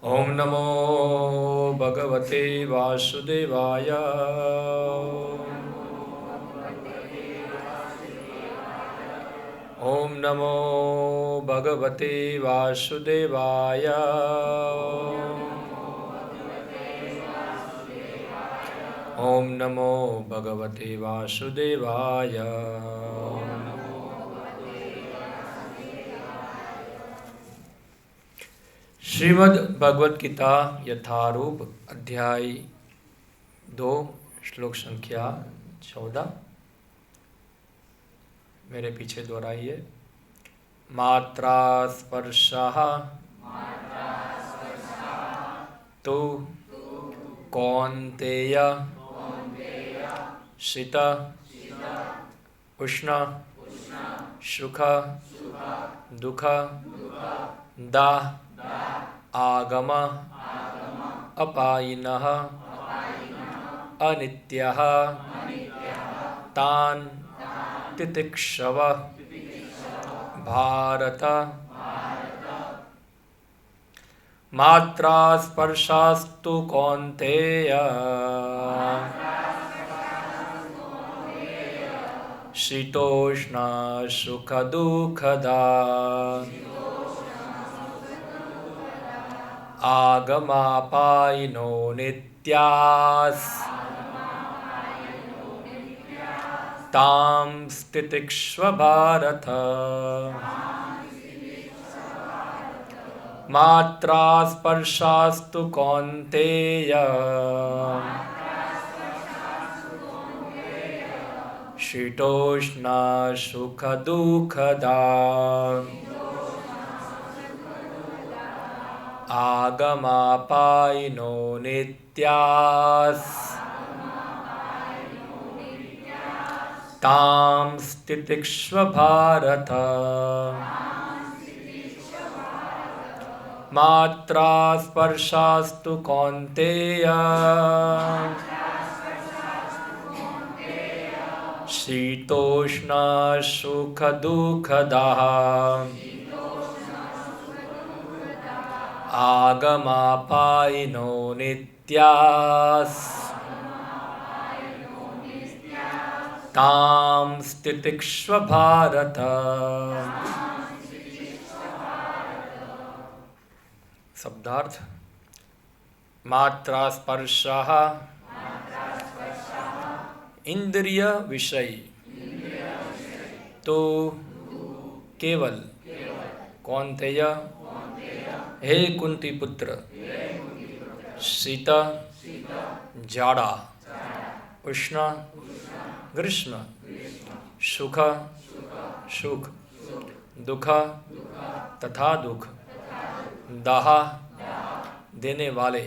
ओम नमो भगवते वासुदेवाय। ओम नमो भगवते वासुदेवाय। ओम नमो भगवते वासुदेवाय। श्रीमद् भगवत गीता यथारूप अध्याय 2 श्लोक संख्या 14। मेरे पीछे दोहराइए। मात्रा स्पर्शः तु कौन्तेय शीत उष्ण सुख दुख दा आगम अपायिनः अनित्यः तान् तितिक्षव भारत। मात्रा स्पर्शास्तु कौन्तेय शीतोष्ण सुख दुःखदा आगमापायिनो नित्यास् तां तितिक्ष्व भारत। मात्रा स्पर्शास्तु कौन्तेय शीतोष्ण सुख दुःखदा आगमापायिनो नित्यास् तां तितिक्ष्व भारत। मात्रा स्पर्शास्तु कौन्तेय शीतोष्ण सुख दुःखदाः आगमापायिनो नित्यास् तां तितिक्ष्व भारत। शब्दार्थ। मात्रा स्पर्शः इंद्रिय विषय तो केवल कौन्तेय हे कुंती पुत्र शीत जाड़ा उष्ण ग्रीष्म सुख सुख दुख तथा दुख दाह देने वाले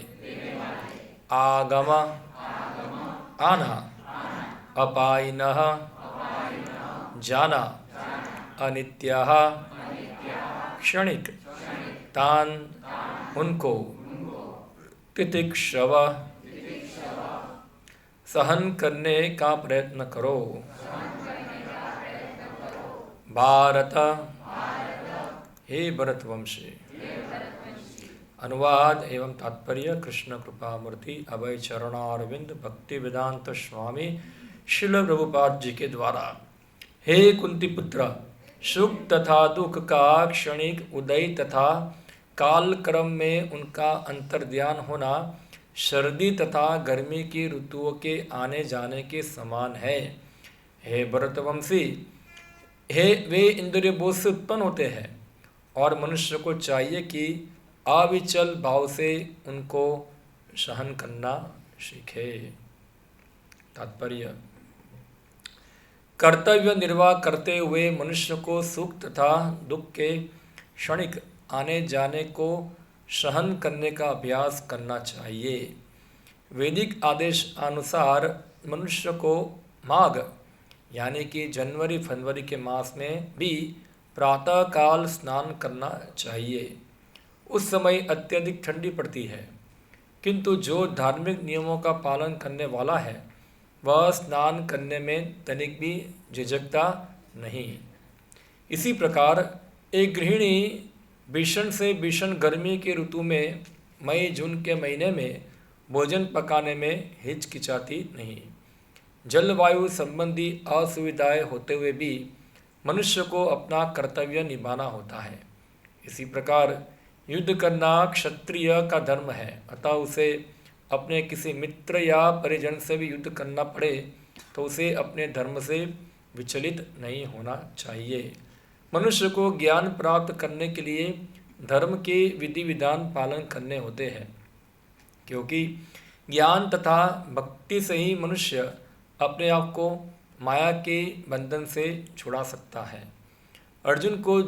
आगम आना अपायिनः जाना अनित्यः क्षणिक तान उनको तितिक्षव सहन करने का प्रयत्न करो। भारत हे भरतवंशी। अनुवाद एवं तात्पर्य कृष्ण कृपा मूर्ति अभय चरणारविंद भक्ति वेदांत स्वामी शिल प्रभुपाद जी के द्वारा। हे कुंती पुत्र, सुख तथा दुख का क्षणिक उदय तथा काल क्रम में उनका अंतर्ध्यान होना सर्दी तथा गर्मी की ऋतुओं के आने जाने के समान है। हे भरतवंशी, हे वे इंद्रिय बोध से उत्पन्न होते हैं और मनुष्य को चाहिए कि अविचल भाव से उनको सहन करना सीखे। तात्पर्य। कर्तव्य निर्वाह करते हुए मनुष्य को सुख तथा दुख के क्षणिक आने जाने को सहन करने का अभ्यास करना चाहिए। वैदिक आदेश अनुसार मनुष्य को माघ यानी कि जनवरी फरवरी के मास में भी प्रातःकाल स्नान करना चाहिए। उस समय अत्यधिक ठंडी पड़ती है, किंतु जो धार्मिक नियमों का पालन करने वाला है वह स्नान करने में तनिक भी झिझकता नहीं। इसी प्रकार एक गृहिणी भीषण से भीषण गर्मी के ऋतु में मई जून के महीने में भोजन पकाने में हिचकिचाती नहीं। जलवायु संबंधी असुविधाएं होते हुए भी मनुष्य को अपना कर्तव्य निभाना होता है। इसी प्रकार युद्ध करना क्षत्रिय का धर्म है, अतः उसे अपने किसी मित्र या परिजन से भी युद्ध करना पड़े तो उसे अपने धर्म से विचलित नहीं होना चाहिए। मनुष्य को ज्ञान प्राप्त करने के लिए धर्म के विधि विधान पालन करने होते हैं, क्योंकि ज्ञान तथा भक्ति से ही मनुष्य अपने आप को माया के बंधन से छुड़ा सकता है। अर्जुन को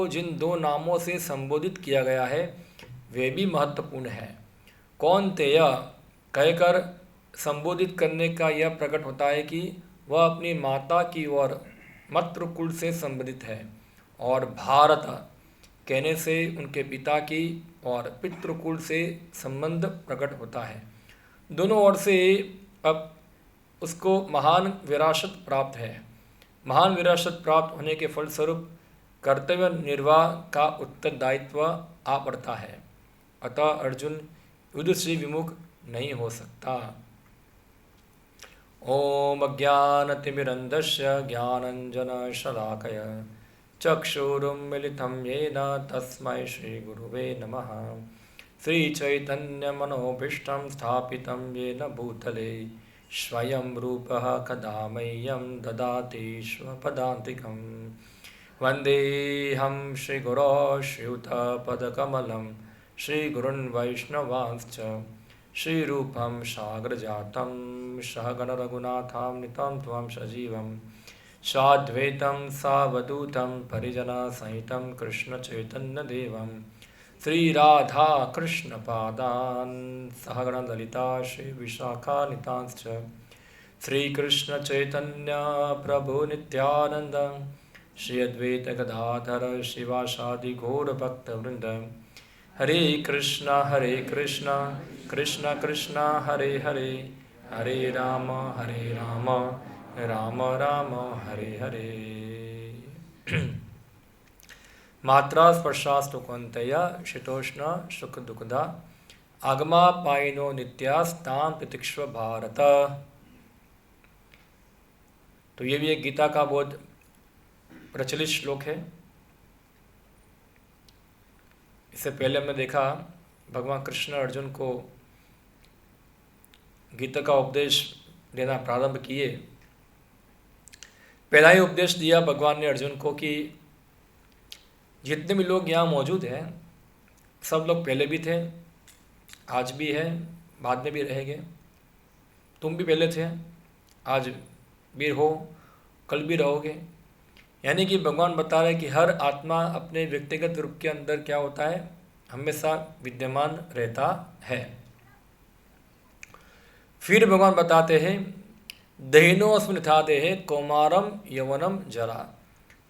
जिन दो नामों से संबोधित किया गया है वे भी महत्वपूर्ण है। कौन्तेय कहकर संबोधित करने का यह प्रकट होता है कि वह अपनी माता की ओर मातृकुल से संबंधित है, और भारत कहने से उनके पिता की और पितृकुल से संबंध प्रकट होता है। दोनों ओर से अब उसको महान विरासत प्राप्त है। महान विरासत प्राप्त होने के फलस्वरूप कर्तव्य निर्वाह का उत्तरदायित्व आ पड़ता है, अतः अर्जुन युद्ध से विमुख नहीं हो सकता। ओम अज्ञानतिमिरन्धस्य ज्ञानञ्जनशलाकया चक्षुरुन्मीलितं येन तस्मै श्रीगुरुवे नमः। श्रीचैतन्यमनोभीष्टं स्थापितं येन भूतले स्वयं रूपः कदा मह्यं ददाति स्वपदान्तिकं। वन्देऽहं श्रीगुरो श्रीयुतपदकमलं श्रीगुरुन् वैष्णवांश्च श्रीरूपं साग्रजातं सहगणरघुनाथान्वितं त्वं सजीवं साद्वैतं सावधूतं परिजनसहितं कृष्णचैतन्यदेवं श्रीराधा कृष्णपादान् सहगणललिता श्रीविशाखान्वितांश्च श्रीकृष्णचैतन्य प्रभु नित्यानन्द श्री अद्वैत गदाधर शिवासादि गौरभक्तवृन्द। हरे कृष्णा कृष्णा कृष्णा हरे हरे, हरे राम राम राम हरे हरे। मात्रा स्पर्शास्तु कौन्तेय शीतोष्ण सुख दुःखदा आगमा पायिनो नित्यास्तां प्रतीक्ष्व भारत। तो ये भी एक गीता का बहुत प्रचलित श्लोक है। इससे पहले हमने देखा भगवान कृष्ण अर्जुन को गीता का उपदेश देना प्रारंभ किए। पहला ही उपदेश दिया भगवान ने अर्जुन को कि जितने भी लोग यहाँ मौजूद हैं सब लोग पहले भी थे, आज भी है, बाद में भी रहेंगे। तुम भी पहले थे, आज भी हो, कल भी रहोगे। यानी कि भगवान बता रहे कि हर आत्मा अपने व्यक्तिगत रूप के अंदर क्या होता है, हमेशा विद्यमान रहता है। फिर भगवान बताते हैं देहिनोऽस्मिन् यथा देहे कौमारम यौवनम जरा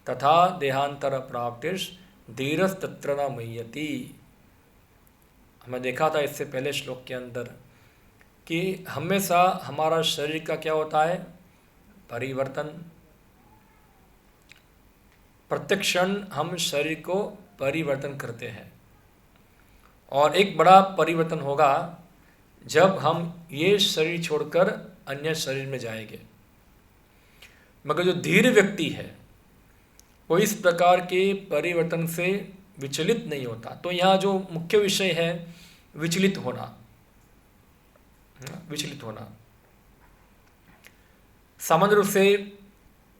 तथा देहांतर प्राप्तिर् धीरस्तत्र न मुह्यति। हमें देखा था इससे पहले श्लोक के अंदर कि हमेशा हमारा शरीर का क्या होता है, परिवर्तन। प्रत्येक क्षण हम शरीर को परिवर्तन करते हैं, और एक बड़ा परिवर्तन होगा जब हम ये शरीर छोड़कर अन्य शरीर में जाएंगे। मगर जो धीर व्यक्ति है वो इस प्रकार के परिवर्तन से विचलित नहीं होता। तो यहाँ जो मुख्य विषय है विचलित होना, विचलित होना। सामान्य रूप से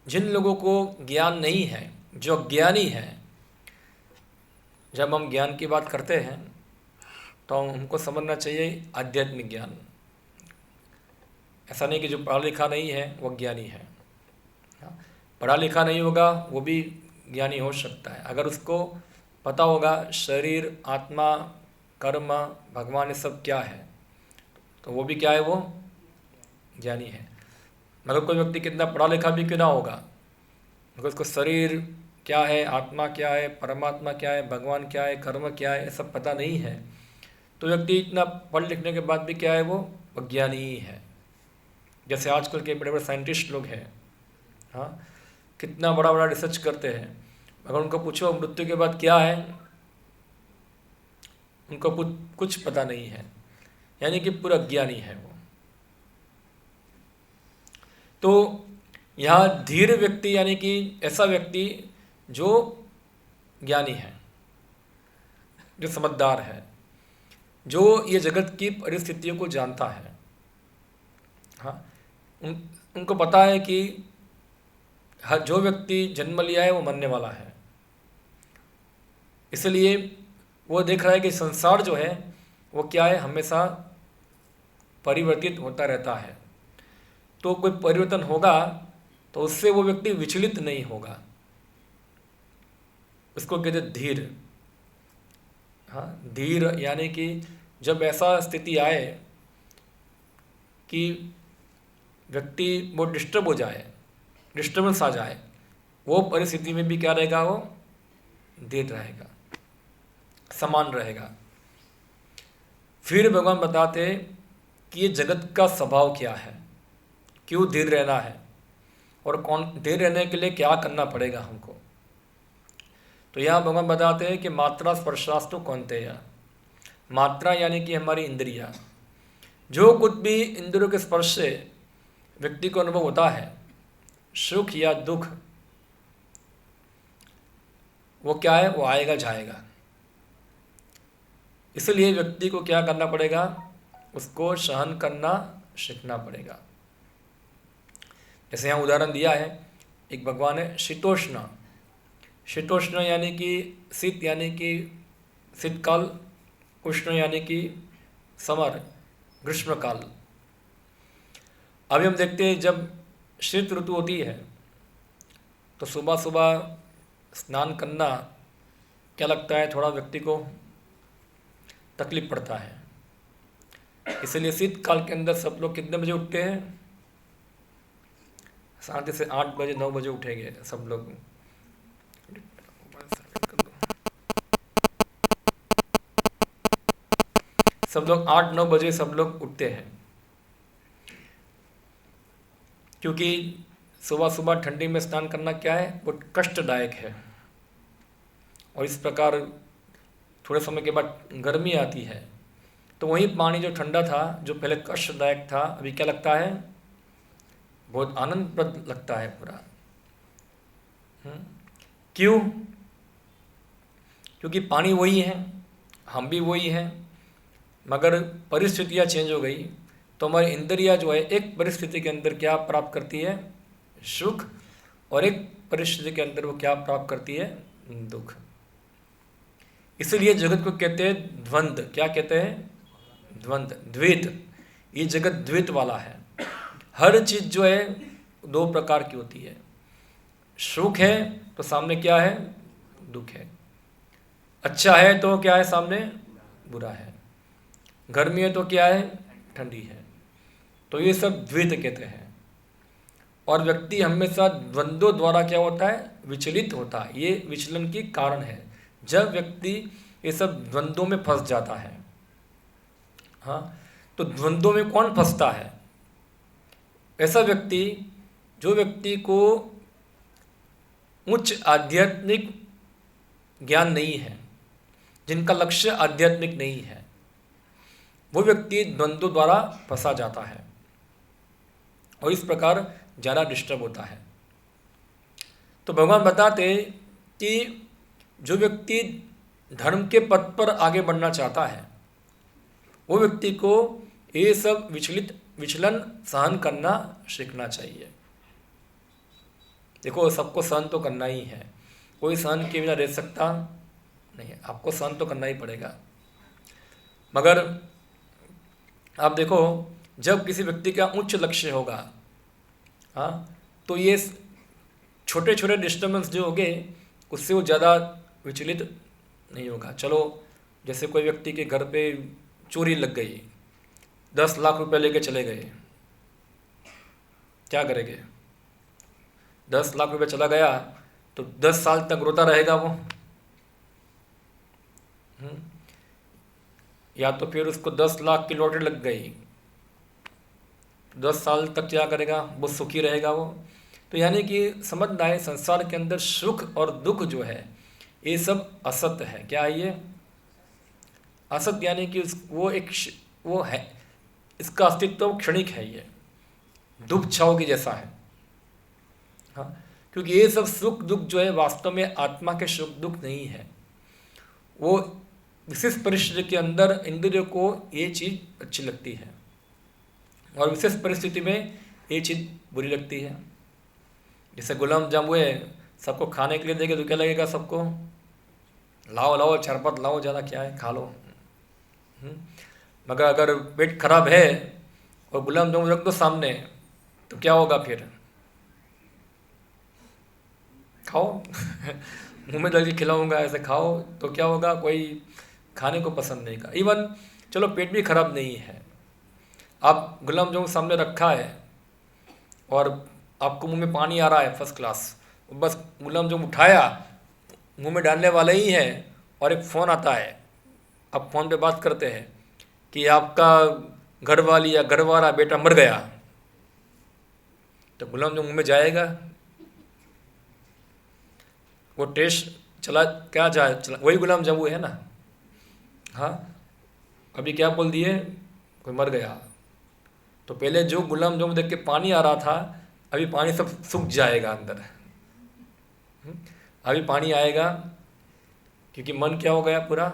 जिन लोगों को ज्ञान नहीं है, जो अज्ञानी है, जब हम ज्ञान की बात करते हैं तो हमको समझना चाहिए आध्यात्मिक ज्ञान। ऐसा नहीं कि जो पढ़ा लिखा नहीं है वो ज्ञानी है। पढ़ा लिखा नहीं होगा वो भी ज्ञानी हो सकता है, अगर उसको पता होगा शरीर, आत्मा, कर्म, भगवान ये सब क्या है, तो वो भी क्या है, वो ज्ञानी है। मगर कोई व्यक्ति कितना पढ़ा लिखा भी क्यों ना होगा, मगर उसको शरीर क्या है, आत्मा क्या है, परमात्मा क्या है, भगवान क्या है, कर्म क्या है, ये सब पता नहीं है, तो व्यक्ति इतना पढ़ लिखने के बाद भी क्या है, वो अज्ञानी ही है। जैसे आजकल के बड़े बड़े साइंटिस्ट लोग हैं, कितना बड़ा बड़ा रिसर्च करते हैं, अगर उनको पूछो मृत्यु के बाद क्या है, उनको कुछ पता नहीं है, यानी कि पूरा ज्ञानी है वो। तो यहाँ धीर व्यक्ति यानी कि ऐसा व्यक्ति जो ज्ञानी है, जो समझदार है, जो ये जगत की परिस्थितियों को जानता है। हाँ, उनको पता है कि हर जो व्यक्ति जन्म लिया है वो मरने वाला है, इसलिए वो देख रहा है कि संसार जो है वो क्या है, हमेशा परिवर्तित होता रहता है। तो कोई परिवर्तन होगा तो उससे वो व्यक्ति विचलित नहीं होगा, उसको कहते धीर। हाँ, धीर यानी कि जब ऐसा स्थिति आए कि व्यक्ति वो डिस्टर्ब हो जाए, डिस्टर्बेंस आ जाए, वो परिस्थिति में भी क्या रहेगा, वो धीर रहेगा, समान रहेगा। फिर भगवान बताते कि ये जगत का स्वभाव क्या है, क्यों धीर रहना है और कौन धीर रहने के लिए क्या करना पड़ेगा हमको। तो यहाँ भगवान बताते हैं कि मात्रा स्पर्शास्तु कौन्तेय। मात्रा यानी कि हमारी इंद्रियाँ, जो कुछ भी इंद्रियों के स्पर्श से व्यक्ति को अनुभव होता है, सुख या दुख, वो क्या है, वो आएगा जाएगा। इसलिए व्यक्ति को क्या करना पड़ेगा, उसको सहन करना सीखना पड़ेगा। जैसे यहाँ उदाहरण दिया है, एक भगवान है शीतोष्ण। शीतोष्ण यानी कि शीत यानी कि शीतकाल, उष्ण यानी कि समर, ग्रीष्मकाल। अभी हम देखते हैं जब शीत ऋतु होती है तो सुबह सुबह स्नान करना क्या लगता है, थोड़ा व्यक्ति को तकलीफ पड़ता है। इसलिए शीतकाल के अंदर सब लोग कितने बजे उठते हैं, शांति से 8 बजे 9 बजे उठेंगे सब लोग। सब लोग 8-9 बजे सब लोग उठते हैं, क्योंकि सुबह सुबह ठंडी में स्नान करना क्या है, वो कष्टदायक है। और इस प्रकार थोड़े समय के बाद गर्मी आती है तो वही पानी जो ठंडा था, जो पहले कष्टदायक था, अभी क्या लगता है, बहुत आनंदप्रद लगता है पूरा। क्यों? क्योंकि पानी वही है, हम भी वही हैं, मगर परिस्थितियाँ चेंज हो गई तो हमारी इंद्रियाँ जो है एक परिस्थिति के अंदर क्या प्राप्त करती है, सुख, और एक परिस्थिति के अंदर वो क्या प्राप्त करती है, दुख। इसलिए जगत को कहते हैं द्वंद्व। क्या कहते हैं? द्वंद्व, द्वैत। ये जगत द्वैत वाला है। हर चीज़ जो है 2 प्रकार की होती है। सुख है तो सामने क्या है, दुख है। अच्छा है तो क्या है, सामने बुरा है। गर्मी है तो क्या है, ठंडी है। तो ये सब द्वैत कहते हैं। और व्यक्ति हमेशा द्वंद्वों द्वारा क्या होता है, विचलित होता है। ये विचलन की कारण है जब व्यक्ति ये सब द्वंद्वों में फंस जाता है। हाँ, तो द्वंद्वों में कौन फंसता है? ऐसा व्यक्ति जो व्यक्ति को उच्च आध्यात्मिक ज्ञान नहीं है, जिनका लक्ष्य आध्यात्मिक नहीं है, वो व्यक्ति द्वंद्व द्वारा फंसा जाता है और इस प्रकार ज़्यादा डिस्टर्ब होता है। तो भगवान बताते कि जो व्यक्ति धर्म के पथ पर आगे बढ़ना चाहता है, वो व्यक्ति को ये सब विचलन सहन करना सीखना चाहिए। देखो, सबको सहन तो करना ही है, कोई सहन के बिना रह सकता नहीं है, आपको सहन तो करना ही पड़ेगा। मगर आप देखो, जब किसी व्यक्ति का उच्च लक्ष्य होगा, हाँ, तो ये छोटे छोटे डिस्टर्बेंस जो होंगे उससे वो ज़्यादा विचलित नहीं होगा। चलो, जैसे कोई व्यक्ति के घर पे चोरी लग गई, 10 लाख रुपए लेके चले गए, क्या करेंगे? 10 लाख रुपए चला गया तो 10 साल तक रोता रहेगा वो। या तो फिर उसको 10 लाख की लॉटरी लग गई, 10 साल तक क्या करेगा? वो सुखी रहेगा वो। तो यानी कि समझना है, संसार के अंदर सुख और दुख जो है ये सब असत्य है। क्या है ये? असत यानी कि वो है, इसका अस्तित्व क्षणिक है, ये धूप छाव की जैसा है। हाँ, क्योंकि ये सब सुख दुख जो है वास्तव में आत्मा के सुख दुख नहीं है, वो विशेष परिस्थिति के अंदर इंद्रियों को ये चीज़ अच्छी लगती है और विशेष परिस्थिति में ये चीज़ बुरी लगती है। जैसे गुलाब जामुन सबको खाने के लिए देंगे तो क्या लगेगा सबको, लाओ लाओ शरबत लाओ, ज़्यादा क्या है खा लो। मगर अगर पेट खराब है और गुलाब जामुन रख दो सामने तो क्या होगा फिर, खाओ मुंह में डाल के खिलाऊंगा ऐसे खाओ, तो क्या होगा, कोई खाने को पसंद नहीं का। इवन चलो पेट भी खराब नहीं है, आप गुलाब जामुन सामने रखा है और आपको मुंह में पानी आ रहा है फर्स्ट क्लास, बस गुलाब जामुन उठाया मुंह में डालने वाला ही है और एक फ़ोन आता है, आप फ़ोन पे बात करते हैं कि आपका घरवाली या घरवाला बेटा मर गया, तो गुलाब जामुन मुंह में जाएगा, वो टेस्ट चला क्या चला वही गुलाब जामुन है ना। हाँ, अभी क्या बोल दिए, कोई मर गया, तो पहले जो गुलाब जामुन देख के पानी आ रहा था, अभी पानी सब सूख जाएगा अंदर, अभी पानी आएगा, क्योंकि मन क्या हो गया, पूरा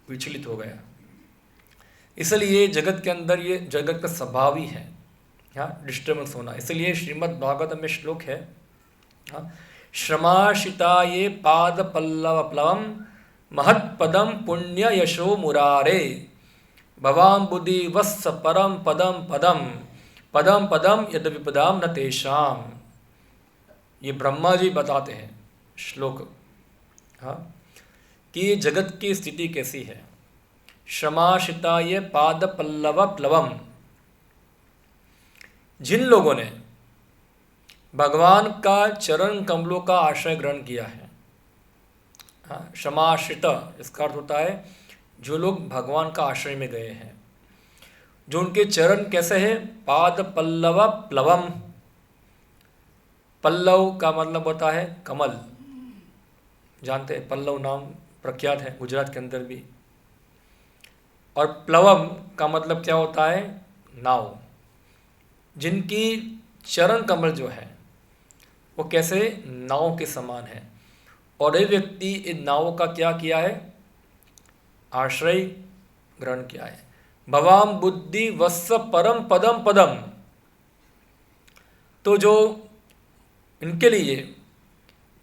विचलित हो गया। इसलिए जगत के अंदर ये जगत का स्वभाव ही है, हाँ, डिस्टर्बेंस होना। इसलिए श्रीमद् भागवत में श्लोक है, हाँ, श्रमाशिता ये पाद पल्लव प्लवम महत्पदम पुण्य यशो मुरारे भवाम बुद्धि वत्स परम पदम पदम पदम पदम यद विपदाम न तेषाम। ये ब्रह्मा जी बताते हैं श्लोक, हाँ, कि जगत की स्थिति कैसी है। श्रमाशिता ये पाद पल्लव प्लवम, जिन लोगों ने भगवान का चरण कमलों का आश्रय ग्रहण किया है, हाँ, क्षमाश्रित इसका अर्थ होता है जो लोग भगवान का आश्रय में गए हैं, जो उनके चरण कैसे हैं, पाद पल्लव प्लवम, पल्लव का मतलब होता है कमल, जानते हैं पल्लव नाम प्रख्यात है गुजरात के अंदर भी, और प्लवम का मतलब क्या होता है, नाव। जिनकी चरण कमल जो है वो कैसे नाव के समान है, और ये व्यक्ति इन नावों का क्या किया है, आश्रय ग्रहण किया है। भवाम बुद्धि वत्स परम पदम पदम, तो जो इनके लिए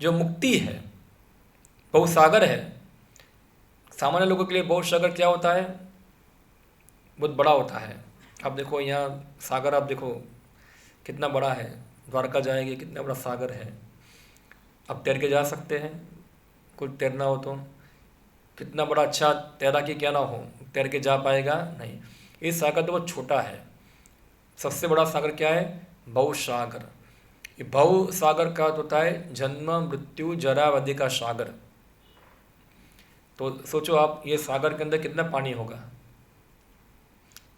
जो मुक्ति है, भवसागर है। सामान्य लोगों के लिए भवसागर क्या होता है, बहुत बड़ा होता है। आप देखो यहाँ सागर, आप देखो कितना बड़ा है, द्वारका जाएंगे कितना बड़ा सागर है, आप तैर के जा सकते हैं, कुछ तैरना हो तो, कितना बड़ा अच्छा तैराकी क्या ना हो, तैर के जा पाएगा नहीं। ये सागर तो बहुत छोटा है। सबसे बड़ा सागर क्या है, भव सागर। ये भव सागर का होता है जन्म मृत्यु जरा व्याधि का सागर। तो सोचो आप, ये सागर के अंदर कितना पानी होगा,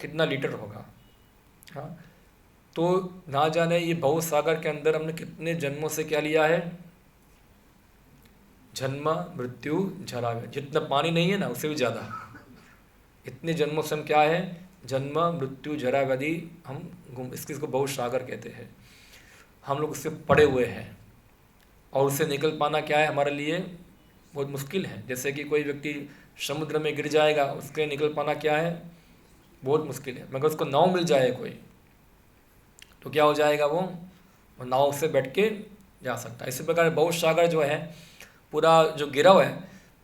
कितना लीटर होगा, हाँ। तो ना जाने ये भव सागर के अंदर हमने कितने जन्मों से क्या लिया है, जन्म मृत्यु जरा, जितना पानी नहीं है ना उससे भी ज़्यादा, इतने जन्मों से हम क्या है, जन्म मृत्यु जरा व्याधि हम इसको भव सागर कहते हैं। हम लोग उससे पड़े हुए हैं और उससे निकल पाना क्या है हमारे लिए बहुत मुश्किल है। जैसे कि कोई व्यक्ति समुद्र में गिर जाएगा, उसके निकल पाना क्या है, बहुत मुश्किल है। मगर उसको नाव मिल जाए कोई तो क्या हो जाएगा, वो नाव से बैठ के जा सकता है। इसी प्रकार भव सागर जो है पूरा जो गिरव है,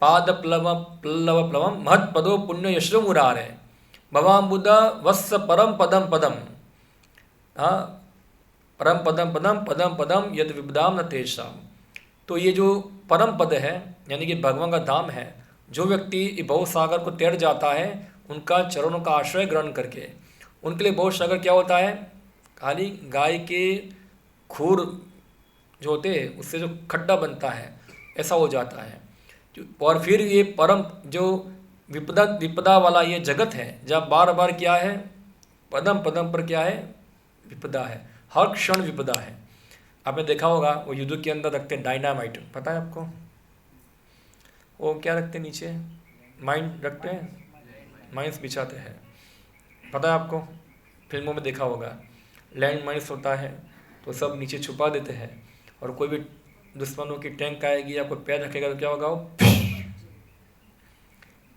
पाद प्लव प्लव प्लवम महत् पदो पुण्य यशो मुरारे भवाम बुद्ध वत्स परम पदम पदम, हाँ, परम पदम पदम पदम पदम यद विपदाम न तेषाम। तो ये जो परम पद है यानी कि भगवान का धाम है, जो व्यक्ति भव सागर को तैर जाता है उनका चरणों का आश्रय ग्रहण करके, उनके लिए भव सागर क्या होता है, खाली गाय के खूर जो होते हैं उससे जो खड्डा बनता है ऐसा हो जाता है। और फिर ये परम जो विपदा वाला ये जगत है, जब बार बार क्या है, पदम पदम पर क्या है, विपदा है, हर क्षण विपदा है। आपने देखा होगा वो युद्ध के अंदर रखते हैं डायनामाइट, पता है आपको, वो क्या रखते हैं नीचे, माइंड रखते हैं, माइंस बिछाते हैं, पता है आपको, फिल्मों में देखा होगा, लैंड माइंस होता है तो सब नीचे छुपा देते हैं, और कोई भी दुश्मनों की टैंक आएगी या कोई पैर रखेगा तो क्या होगा, वो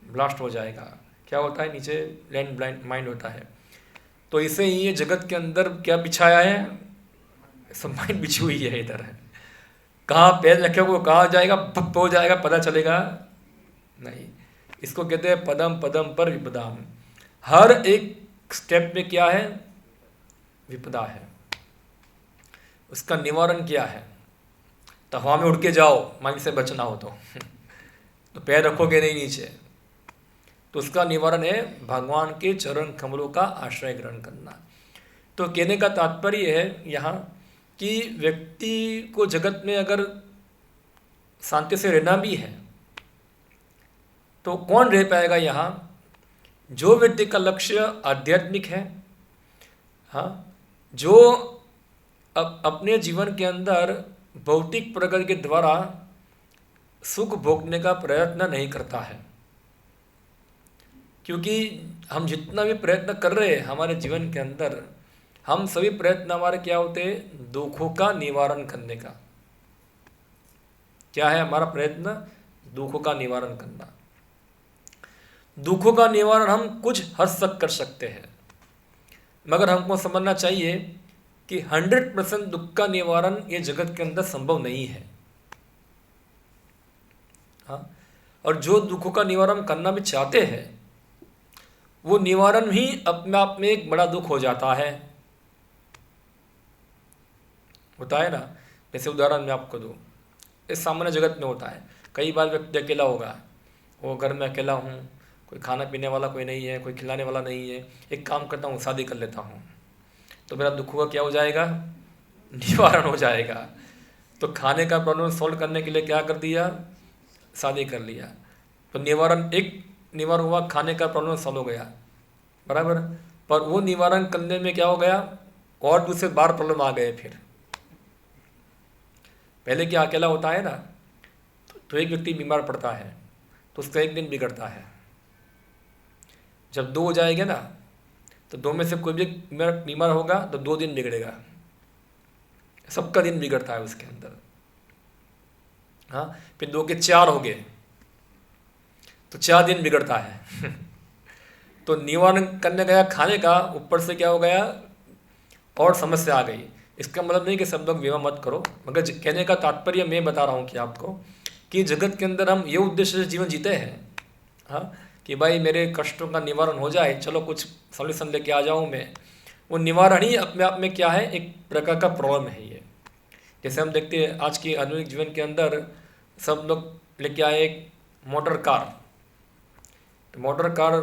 ब्लास्ट हो जाएगा। क्या होता है, नीचे लैंड माइंड होता है। तो इसे ही ये जगत के अंदर क्या बिछाया है, सब माइंड बिछी हुई है इधर है। कहाँ पैर रखेगा कहाँ जाएगा, भप हो जाएगा, पता चलेगा नहीं। इसको कहते हैं पदम पदम पर विपदाम। हर एक स्टेप में क्या है, विपदा है। उसका निवारण क्या है, तो हवा में उड़ के जाओ माइंड से बचना हो तो पैर रखोगे नहीं नीचे, तो उसका निवारण है भगवान के चरण कमलों का आश्रय ग्रहण करना। तो कहने का तात्पर्य है यहाँ कि व्यक्ति को जगत में अगर शांति से रहना भी है तो कौन रह पाएगा यहाँ, जो व्यक्ति का लक्ष्य आध्यात्मिक है, हाँ, जो अपने जीवन के अंदर भौतिक प्रगति के द्वारा सुख भोगने का प्रयत्न नहीं करता है। क्योंकि हम जितना भी प्रयत्न कर रहे हैं हमारे जीवन के अंदर, हम सभी प्रयत्न हमारे क्या होते हैं, दुखों का निवारण करने का। क्या है हमारा प्रयत्न, दुखों का निवारण करना। दुखों का निवारण हम कुछ हद तक कर सकते हैं, मगर हमको समझना चाहिए कि 100% दुख का निवारण ये जगत के अंदर संभव नहीं है। हाँ, और जो दुखों का निवारण करना भी चाहते हैं वो निवारण ही अपने आप में एक बड़ा दुख हो जाता है। होता है ना, जैसे उदाहरण मैं आपको दूँ, इस सामान्य जगत में होता है, कई बार व्यक्ति अकेला होगा, वो घर में अकेला हूँ, कोई खाना पीने वाला कोई नहीं है, कोई खिलाने वाला नहीं है, एक काम करता हूँ शादी कर लेता हूँ, तो मेरा दुखों का क्या हो जाएगा, निवारण हो जाएगा। तो खाने का प्रॉब्लम सॉल्व करने के लिए क्या कर दिया, शादी कर लिया, तो निवारण हुआ, खाने का प्रॉब्लम सॉल्व हो गया, बराबर। पर वो निवारण करने में क्या हो गया, और दूसरे बार प्रॉब्लम आ गए। फिर पहले क्या अकेला होता है ना, तो एक व्यक्ति बीमार पड़ता है तो उसका एक दिन बिगड़ता है। जब 2 हो जाएंगे ना, तो 2 में से कोई भी बीमार होगा तो 2 दिन बिगड़ेगा, सबका दिन बिगड़ता है उसके अंदर। हाँ, फिर 2 के 4 हो गए तो 4 दिन बिगड़ता है। तो निवारण करने गया खाने का, ऊपर से क्या हो गया, और समस्या आ गई। इसका मतलब नहीं कि सब लोग विवाह मत करो, मगर कहने का तात्पर्य मैं बता रहा हूँ कि आपको कि जगत के अंदर हम ये उद्देश्य से जीवन जीते हैं, हाँ, कि भाई मेरे कष्टों का निवारण हो जाए, चलो कुछ सॉल्यूशन लेके आ जाऊँ मैं। वो निवारण ही अपने आप में क्या है, एक प्रकार का प्रॉब्लम है ये। जैसे हम देखते हैं आज की आधुनिक जीवन के अंदर सब लोग लेके आए एक मोटर कार, तो मोटर कार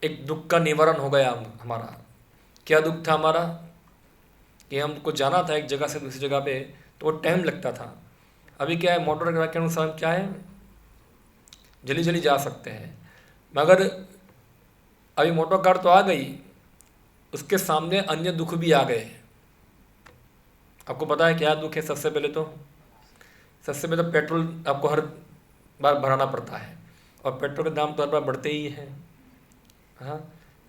एक दुख का निवारण हो गया हमारा। क्या दुख था हमारा, कि हमको जाना था एक जगह से दूसरी जगह पे, तो वो टाइम लगता था। अभी क्या है, मोटर कार के अनुसार क्या है, जल्दी जल्दी जा सकते हैं। मगर अभी मोटर कार तो आ गई, उसके सामने अन्य दुख भी आ गए। आपको पता है क्या दुख है, सबसे पहले तो पेट्रोल आपको हर बार भराना पड़ता है, और पेट्रोल के दाम तो हर बार बढ़ते ही हैं। हाँ,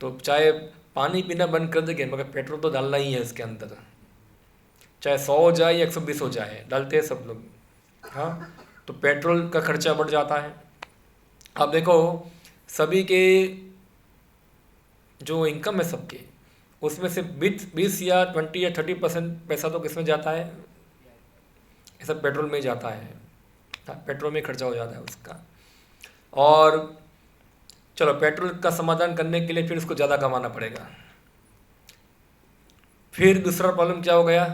तो चाहे पानी पीना बंद कर देंगे मगर पेट्रोल तो डालना ही है इसके अंदर, चाहे 100 हो जाए या 120 हो जाए, डालते हैं सब लोग। हाँ, तो पेट्रोल का खर्चा बढ़ जाता है। अब देखो सभी के जो इनकम है सबके, उसमें से 20 या 20 या 30% पैसा तो किसमें जाता है, ये सब पेट्रोल में जाता है। हाँ, पेट्रोल में खर्चा हो जाता है उसका। और चलो पेट्रोल का समाधान करने के लिए फिर उसको ज़्यादा कमाना पड़ेगा। फिर दूसरा प्रॉब्लम क्या हो गया,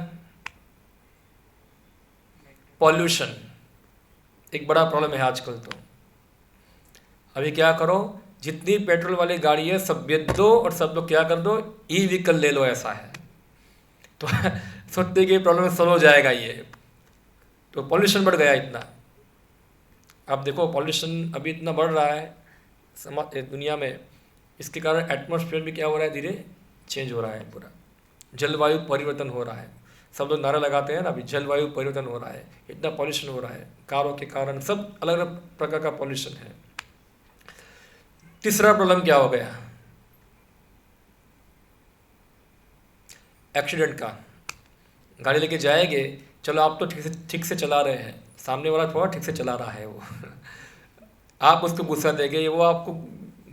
पॉल्यूशन एक बड़ा प्रॉब्लम है आजकल। तो अभी क्या करो, जितनी पेट्रोल वाली गाड़ी है सब बेच दो और सब लोग क्या कर दो, ई व्हीकल ले लो, ऐसा है। तो सोचते कि प्रॉब्लम सॉल्व हो जाएगा ये, तो पॉल्यूशन बढ़ गया इतना। अब देखो पॉल्यूशन अभी इतना बढ़ रहा है दुनिया में, इसके कारण एटमॉस्फेयर भी क्या हो रहा है, धीरे चेंज हो रहा है, पूरा जलवायु परिवर्तन हो रहा है। सब लोग नारा लगाते हैं ना, अभी जलवायु परिवर्तन हो रहा है, इतना पॉल्यूशन हो रहा है, कारों के कारण, सब अलग अलग प्रकार का पॉल्यूशन है। तीसरा प्रॉब्लम क्या हो गया, एक्सीडेंट का। गाड़ी लेके जाएंगे, चलो आप तो ठीक से चला रहे हैं, सामने वाला थोड़ा ठीक से चला रहा है वो आप उसको गुस्सा देंगे, वो आपको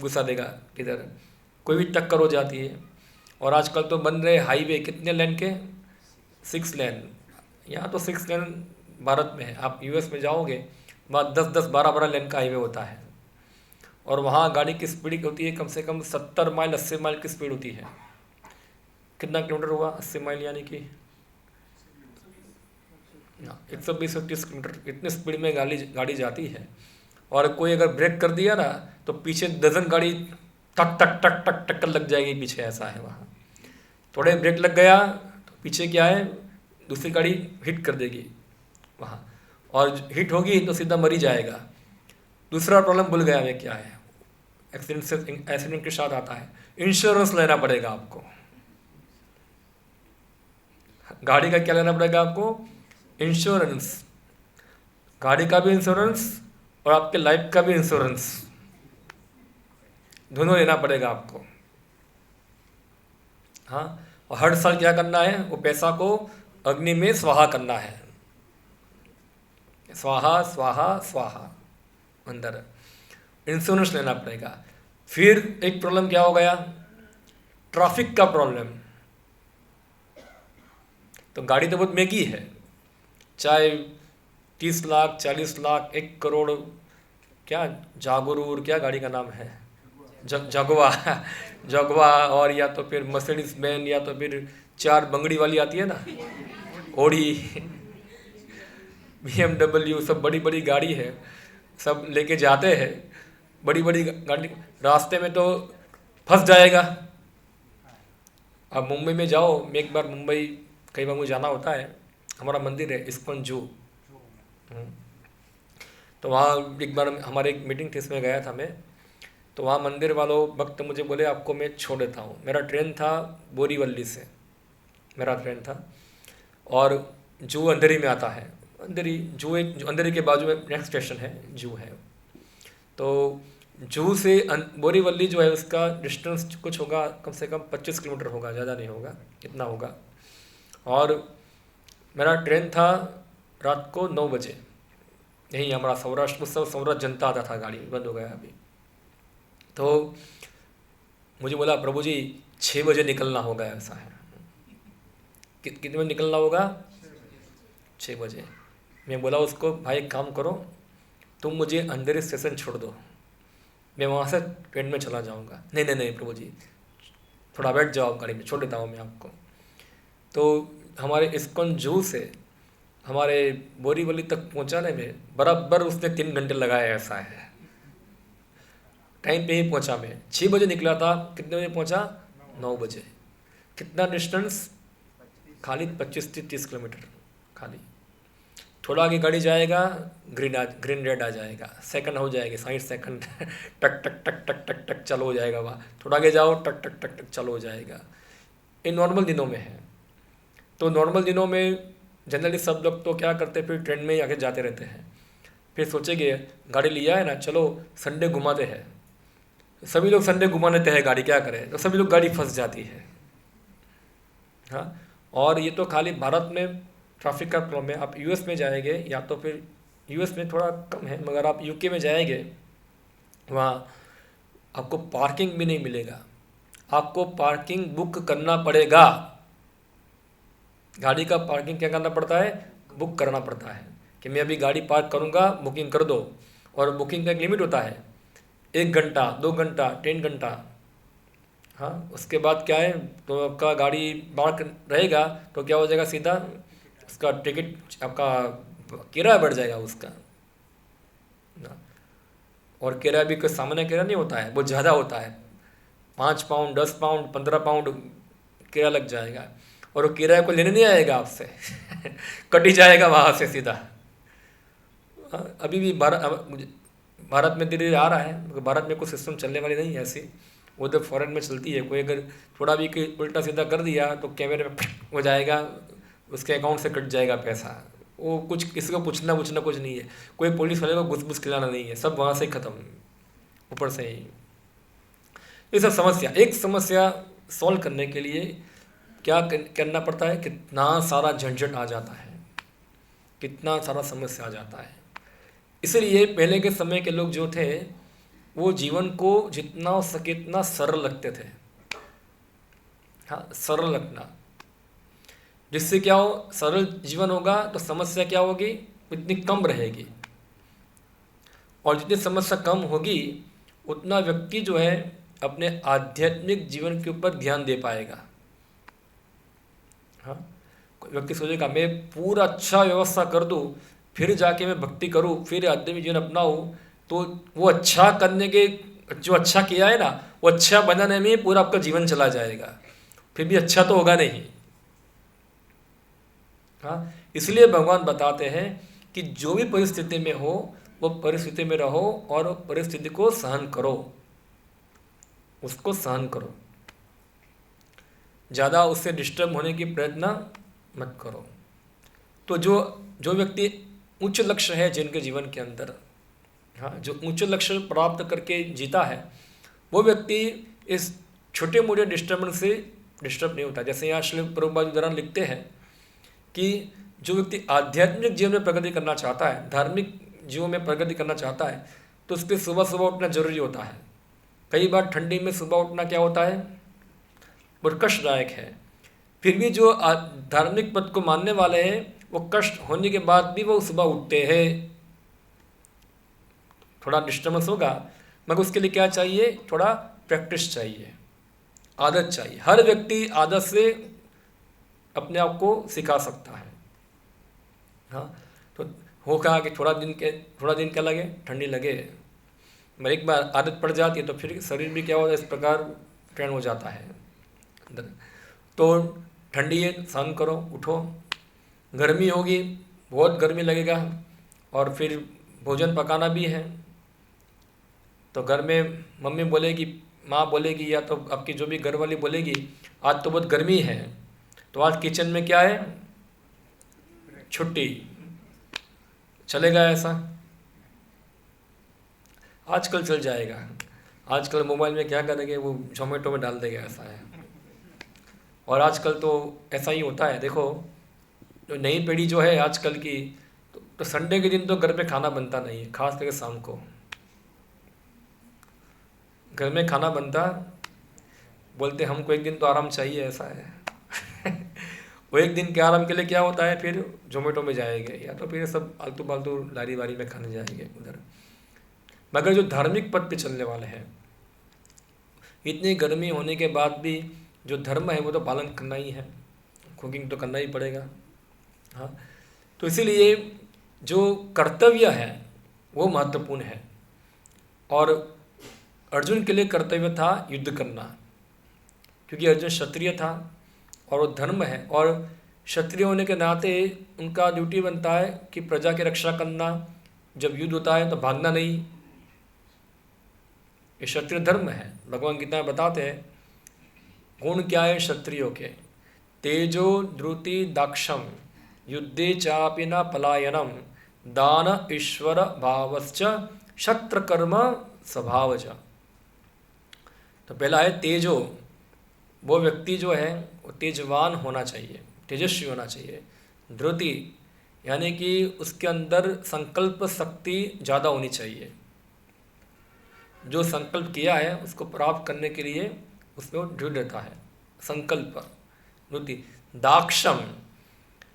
गुस्सा देगा। किधर कोई भी टक्कर हो जाती है। और आजकल तो बन रहे हाईवे कितने लेन के, 6 लेन। यहाँ तो 6 लेन भारत में है, आप यूएस में जाओगे वहाँ 10-10, 12-12 लेन का हाईवे होता है। और वहाँ गाड़ी की स्पीड होती है कम से कम 70 माइल 80 माइल की स्पीड होती है। कितना किलोमीटर हुआ 80 माइल, यानी कि 120-130 किलोमीटर, इतनी स्पीड में गाड़ी जाती है। और कोई अगर ब्रेक कर दिया ना तो पीछे डजन गाड़ी टक टक टक टक टक्कर लग जाएगी पीछे, ऐसा है वहाँ। थोड़े ब्रेक लग गया तो पीछे क्या है, दूसरी गाड़ी हिट कर देगी वहाँ, और हिट होगी तो सीधा मर ही जाएगा। दूसरा प्रॉब्लम भूल गया मैं क्या है, एक्सीडेंट के साथ आता है इंश्योरेंस लेना पड़ेगा आपको। गाड़ी का क्या लेना पड़ेगा आपको, इंश्योरेंस। गाड़ी का भी इंश्योरेंस और आपके लाइफ का भी इंश्योरेंस, दोनों लेना पड़ेगा आपको। हाँ, और हर साल क्या करना है, वो पैसा को अग्नि में स्वाहा करना है। स्वाहा स्वाहा स्वाहा, अंदर इंश्योरेंस लेना पड़ेगा। फिर एक प्रॉब्लम क्या हो गया, ट्रैफिक का प्रॉब्लम। तो गाड़ी तो बहुत महंगी है, चाहे 30 लाख 40 लाख 1 करोड़, क्या जागुरूर, क्या गाड़ी का नाम है, जगवा जगवा, और या तो फिर मर्सिडीज बेंज, या तो फिर 4 बंगड़ी वाली आती है ना, ओडी, BMW, सब बड़ी बड़ी गाड़ी है, सब लेके जाते हैं। बड़ी बड़ी गाड़ी रास्ते में तो फंस जाएगा। अब मुंबई में जाओ, मैं एक बार मुंबई कई बार मुझे जाना होता है, हमारा मंदिर है इस्कॉन जू, तो वहाँ एक बार हमारे एक मीटिंग थी, इसमें गया था मैं। तो वहाँ मंदिर वालों वक्त मुझे बोले आपको मैं छोड़ देता हूँ। मेरा ट्रेन था बोरीवली से, मेरा ट्रेन था, और जू अंधेरी में आता है। अंधेरी जू, एक अंधेरी के बाजू में नेक्स्ट स्टेशन है, जू है। तो जू से बोरीवली जो है उसका डिस्टेंस कुछ होगा, कम से कम 25 किलोमीटर होगा, ज़्यादा नहीं होगा, इतना होगा। और मेरा ट्रेन था रात को 9 बजे, यही हमारा सौराष्ट्र, उस समय सौराष्ट्र जनता आता था, गाड़ी बंद हो गया अभी। तो मुझे बोला प्रभु जी 6 बजे निकलना होगा, ऐसा है। कितने बजे निकलना होगा, 6 बजे। मैं बोला उसको, भाई एक काम करो, तुम मुझे अंधेरी स्टेशन छोड़ दो, मैं वहाँ से ट्रेन में चला जाऊँगा। नहीं नहीं नहीं प्रभु जी, थोड़ा बैठ जाओ गाड़ी में, छोड़ देता हूँ मैं आपको। तो हमारे इस्कॉन जू से हमारे बोरीवली तक पहुँचाने में बराबर उसने 3 घंटे लगाए, ऐसा है। टाइम पे ही पहुँचा मैं, 6 बजे निकला था, कितने बजे पहुँचा, 9 बजे। कितना डिस्टेंस, खाली 25-30 किलोमीटर खाली। थोड़ा आगे गाड़ी जाएगा, ग्रीन रेड आ जाएगा, सेकंड हो जाएगी 60 सेकंड टक टक टक टक टक टक चालू हो जाएगा वहाँ। थोड़ा आगे जाओ, टक टक टक टक चालू हो जाएगा। ये नॉर्मल दिनों में है। तो नॉर्मल दिनों में जनरली सब लोग तो क्या करते, फिर ट्रेन में ही आगे जाते रहते हैं। फिर सोचेंगे गाड़ी लिया है ना, चलो संडे घुमाते हैं। सभी लोग संडे घुमा लेते हैं गाड़ी, क्या करें, तो सभी लोग गाड़ी फंस जाती है। हाँ, और ये तो खाली भारत में ट्रैफिक का प्रॉब्लम है। आप यूएस में जाएंगे, या तो फिर यूएस में थोड़ा कम है, मगर आप यूके में जाएंगे, वहाँ आपको पार्किंग भी नहीं मिलेगा। आपको पार्किंग बुक करना पड़ेगा। गाड़ी का पार्किंग क्या करना पड़ता है, बुक करना पड़ता है, कि मैं अभी गाड़ी पार्क करूँगा, बुकिंग कर दो। और बुकिंग का एक लिमिट होता है, 1 घंटा 2 घंटा 3 घंटा। हाँ, उसके बाद क्या है, तो आपका गाड़ी पार्क रहेगा तो क्या हो जाएगा, सीधा उसका टिकट, आपका किराया बढ़ जाएगा उसका। और किराया भी कोई सामान्य किराया नहीं होता है, बहुत ज़्यादा होता है। 5 पाउंड 10 पाउंड 15 पाउंड किराया लग जाएगा। और वो किराया को लेने नहीं आएगा आपसे कट ही जाएगा वहाँ से सीधा। अभी भी भारत में धीरे धीरे आ रहा है, क्योंकि भारत में कुछ सिस्टम चलने वाली नहीं है ऐसी, वो तो फॉरेन में चलती है। कोई अगर थोड़ा भी उल्टा सीधा कर दिया तो कैमरे में हो जाएगा, उसके अकाउंट से कट जाएगा पैसा। वो कुछ किसी को पूछना कुछ नहीं है, कोई पुलिस वाले को घुस खिलाना नहीं है, सब वहाँ से ख़त्म, ऊपर से ही। ये सब समस्या, एक समस्या सॉल्व करने के लिए क्या करना पड़ता है, कितना सारा झंझट आ जाता है, कितना सारा समस्या आ जाता है। इसलिए पहले के समय के लोग जो थे वो जीवन को जितना हो सके इतना सरल रखते थे। हाँ, सरल रखना, जिससे क्या हो, सरल जीवन होगा तो समस्या क्या होगी, इतनी कम रहेगी। और जितनी समस्या कम होगी उतना व्यक्ति जो है अपने आध्यात्मिक जीवन के ऊपर ध्यान दे पाएगा। हाँ, कोई व्यक्ति सोचेगा मैं पूरा अच्छा व्यवस्था कर दूँ फिर जाके मैं भक्ति करूँ, फिर आध्यात्मिक जीवन अपनाऊँ, तो वो अच्छा करने के, जो अच्छा किया है ना वो अच्छा बनाने में पूरा आपका जीवन चला जाएगा, फिर भी अच्छा तो होगा नहीं। हाँ, इसलिए भगवान बताते हैं कि जो भी परिस्थिति में हो वो परिस्थिति में रहो और परिस्थिति को सहन करो, उसको सहन करो, ज़्यादा उससे डिस्टर्ब होने की प्रयत्न मत करो। तो जो व्यक्ति उच्च लक्ष्य है जिनके जीवन के अंदर, हाँ, जो उच्च लक्ष्य प्राप्त करके जीता है वो व्यक्ति इस छोटे मोटे डिस्टर्बेंस से डिस्टर्ब नहीं होता। जैसे यहाँ श्री प्रभुपाद उदाहरण लिखते हैं कि जो व्यक्ति आध्यात्मिक जीवन में प्रगति करना चाहता है, धार्मिक जीवन में प्रगति करना चाहता है, तो उसके सुबह सुबह उठना जरूरी होता है। कई बार ठंडी में सुबह उठना क्या होता है, बहुत कष्टदायक है। फिर भी जो धार्मिक पद को मानने वाले हैं वो कष्ट होने के बाद भी वो सुबह उठते हैं। थोड़ा डिस्टर्बेंस होगा मगर उसके लिए क्या चाहिए, थोड़ा प्रैक्टिस चाहिए, आदत चाहिए। हर व्यक्ति आदत से अपने आप को सिखा सकता है। हाँ, तो होगा कि थोड़ा दिन क्या लगे, ठंडी लगे, मगर एक बार आदत पड़ जाती है तो फिर शरीर भी क्या होता है, इस प्रकार ट्रेन हो जाता है अंदर। तो ठंडी है, सहन करो, उठो। गर्मी होगी, बहुत गर्मी लगेगा और फिर भोजन पकाना भी है, तो घर में मम्मी बोलेगी, माँ बोलेगी, या तो आपकी जो भी घर वाली बोलेगी आज तो बहुत गर्मी है, तो आज किचन में क्या है, छुट्टी। चलेगा ऐसा? आजकल चल जाएगा, आजकल मोबाइल में क्या करेंगे, वो जोमेटो में डाल देगा, ऐसा है। और आजकल तो ऐसा ही होता है। देखो जो नई पीढ़ी जो है आजकल की, तो संडे के दिन तो घर में खाना बनता नहीं है, खास करके शाम को घर में खाना बनता, बोलते हमको एक दिन तो आराम चाहिए, ऐसा है। वो एक दिन के आराम के लिए क्या होता है, फिर जोमेटो में जाएंगे या तो फिर सब आलतू फालतू लारी वारी में खाने जाएंगे उधर। मगर जो धार्मिक पद पे चलने वाले हैं, इतनी गर्मी होने के बाद भी जो धर्म है वो तो पालन करना ही है, कुकिंग तो करना ही पड़ेगा। हाँ, तो इसीलिए जो कर्तव्य है वो महत्वपूर्ण है। और अर्जुन के लिए कर्तव्य था युद्ध करना, क्योंकि अर्जुन क्षत्रिय था और वो धर्म है, और क्षत्रिय होने के नाते उनका ड्यूटी बनता है कि प्रजा की रक्षा करना, जब युद्ध होता है तो भागना नहीं। ये क्षत्रिय धर्म है। भगवान गीता में बताते हैं गुण क्या है क्षत्रियों के, तेजो द्रुति दाक्षम युद्धे चापि न पलायनम दान ईश्वर भावश्च क्षत्र कर्म स्वभावज। तो पहला है तेजो, वो व्यक्ति जो है वो तेजवान होना चाहिए, तेजस्वी होना चाहिए। द्रुति यानी कि उसके अंदर संकल्प शक्ति ज़्यादा होनी चाहिए, जो संकल्प किया है उसको प्राप्त करने के लिए उसमें वो दृढ़ रहता है, संकल्प। द्रुति। दाक्षम,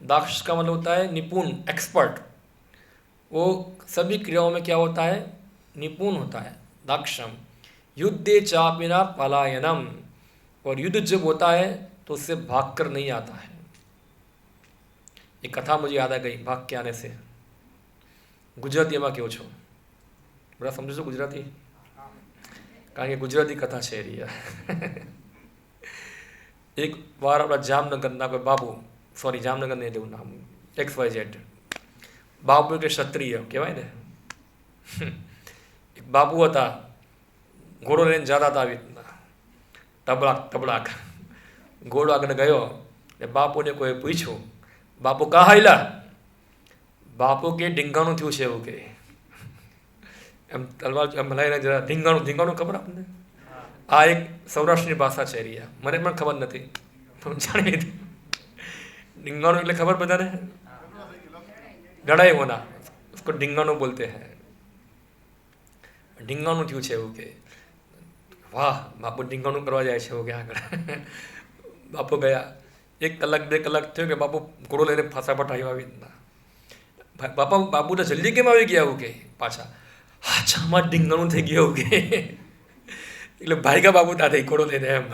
दाक्ष का मतलब होता है निपुण, एक्सपर्ट। वो सभी क्रियाओं में क्या होता है, निपुण होता है, दाक्षम। युद्धे चापिना पलायनम, और युद्ध जब होता है तो उससे भागकर नहीं आता है। एक कथा मुझे याद आ गई भाग के आने से। गुजराती में क्यों छो, बड़ा समझो गुजराती, कारण કે ગુજરાતી કથા છે એક વાર આપણા જામનગરના કોઈ બાબુ, સોરી જામનગર નહીં લેવું નામ, XYZ બાબુ એટલે ક્ષત્રિય કહેવાય ને, એક બાબુ હતા, ઘોડો લઈને જતા હતા આવી રીતના, તબડાક તબડાક ઘોડો આગળ ગયો એટલે બાપુને કોઈ પૂછ્યું, બાપુ કાં હાલ્યા? બાપુ કે ઢીંગાણું થયું છે એવું કે, એમ તલવાર એમ હલાઈને જરા ઢીંગાણું, ઢીંગાણું ખબર આપણને? આ એક સૌરાષ્ટ્રની ભાષા છે રિયા, મને પણ ખબર નથી, तुम जान नहीं थे। डिंगाणु के लिए खबर बता रहे हैं, लड़ाई होना, उसको डिंगाणु बोलते हैं। डिंगाणु थયું છે એવું કે વાહ બાપુ ડીંગાણું કરવા જાય છે એવું કે આગળ બાપુ ગયા 1 કલાક 2 કલાક થયો કે બાપુ ઘોડો લઈને ફસાફટ આવ્યો આવી રીતના બાપા બાપુ તો જલ્દી કેમ આવી ગયા એવું કે પાછા હાચામાં ડીંગાણું થઈ ગયું એવું કે એટલે ભાઈગા બાપુ તાતે ઘોડો લઈને એમ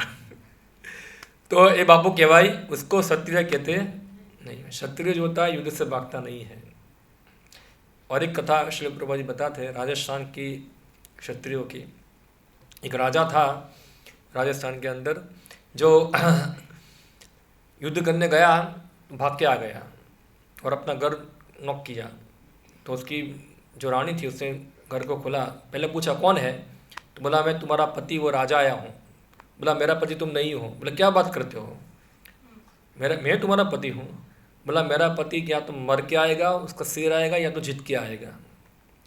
तो ये बापू कहवाई उसको क्षत्रिय कहते नहीं। क्षत्रिय जो होता है युद्ध से भागता नहीं है। और एक कथा श्री प्रभुपाद जी बताते हैं राजस्थान की क्षत्रियों की। एक राजा था राजस्थान के अंदर जो युद्ध करने गया, भाग के आ गया और अपना घर नॉक किया। तो उसकी जो रानी थी उसने घर को खोला, पहले पूछा कौन है, तो बोला मैं तुम्हारा पति वो राजा आया हूँ। बोला मेरा पति तुम नहीं हो। बोला क्या बात करते हो, मैं तुम्हारा पति हूँ। बोला मेरा पति क्या तुम मर के आएगा, उसका सिर आएगा, या तो जीत के आएगा,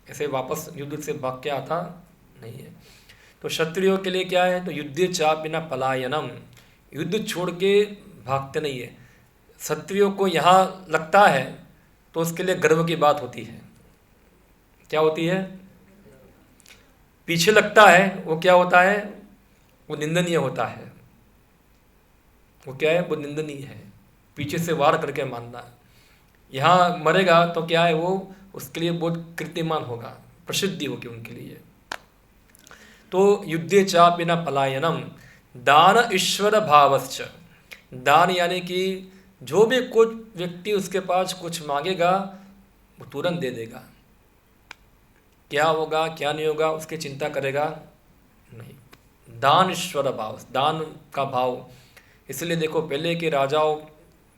ऐसे वापस युद्ध से भाग के आता नहीं है। तो क्षत्रियों के लिए क्या है, तो युद्ध चापिना पलायनम, युद्ध छोड़ के भागते नहीं है। क्षत्रियों को यहाँ लगता है तो उसके लिए गर्व की बात होती है। क्या होती है, पीछे लगता है वो क्या होता है, वो निंदनीय होता है। वो क्या है, वो निंदनीय है, पीछे से वार करके मानना। यहाँ मरेगा तो क्या है, वो उसके लिए बहुत कीर्तिमान होगा, प्रसिद्धि होगी उनके लिए। तो युद्धे चापिना पलायनम, दान ईश्वर भावश्च, दान यानी कि जो भी कुछ व्यक्ति उसके पास कुछ मांगेगा वो तुरंत दे देगा। क्या होगा क्या नहीं होगा उसकी चिंता करेगा नहीं। दान ईश्वर भाव, दान का भाव। इसलिए देखो पहले के राजाओं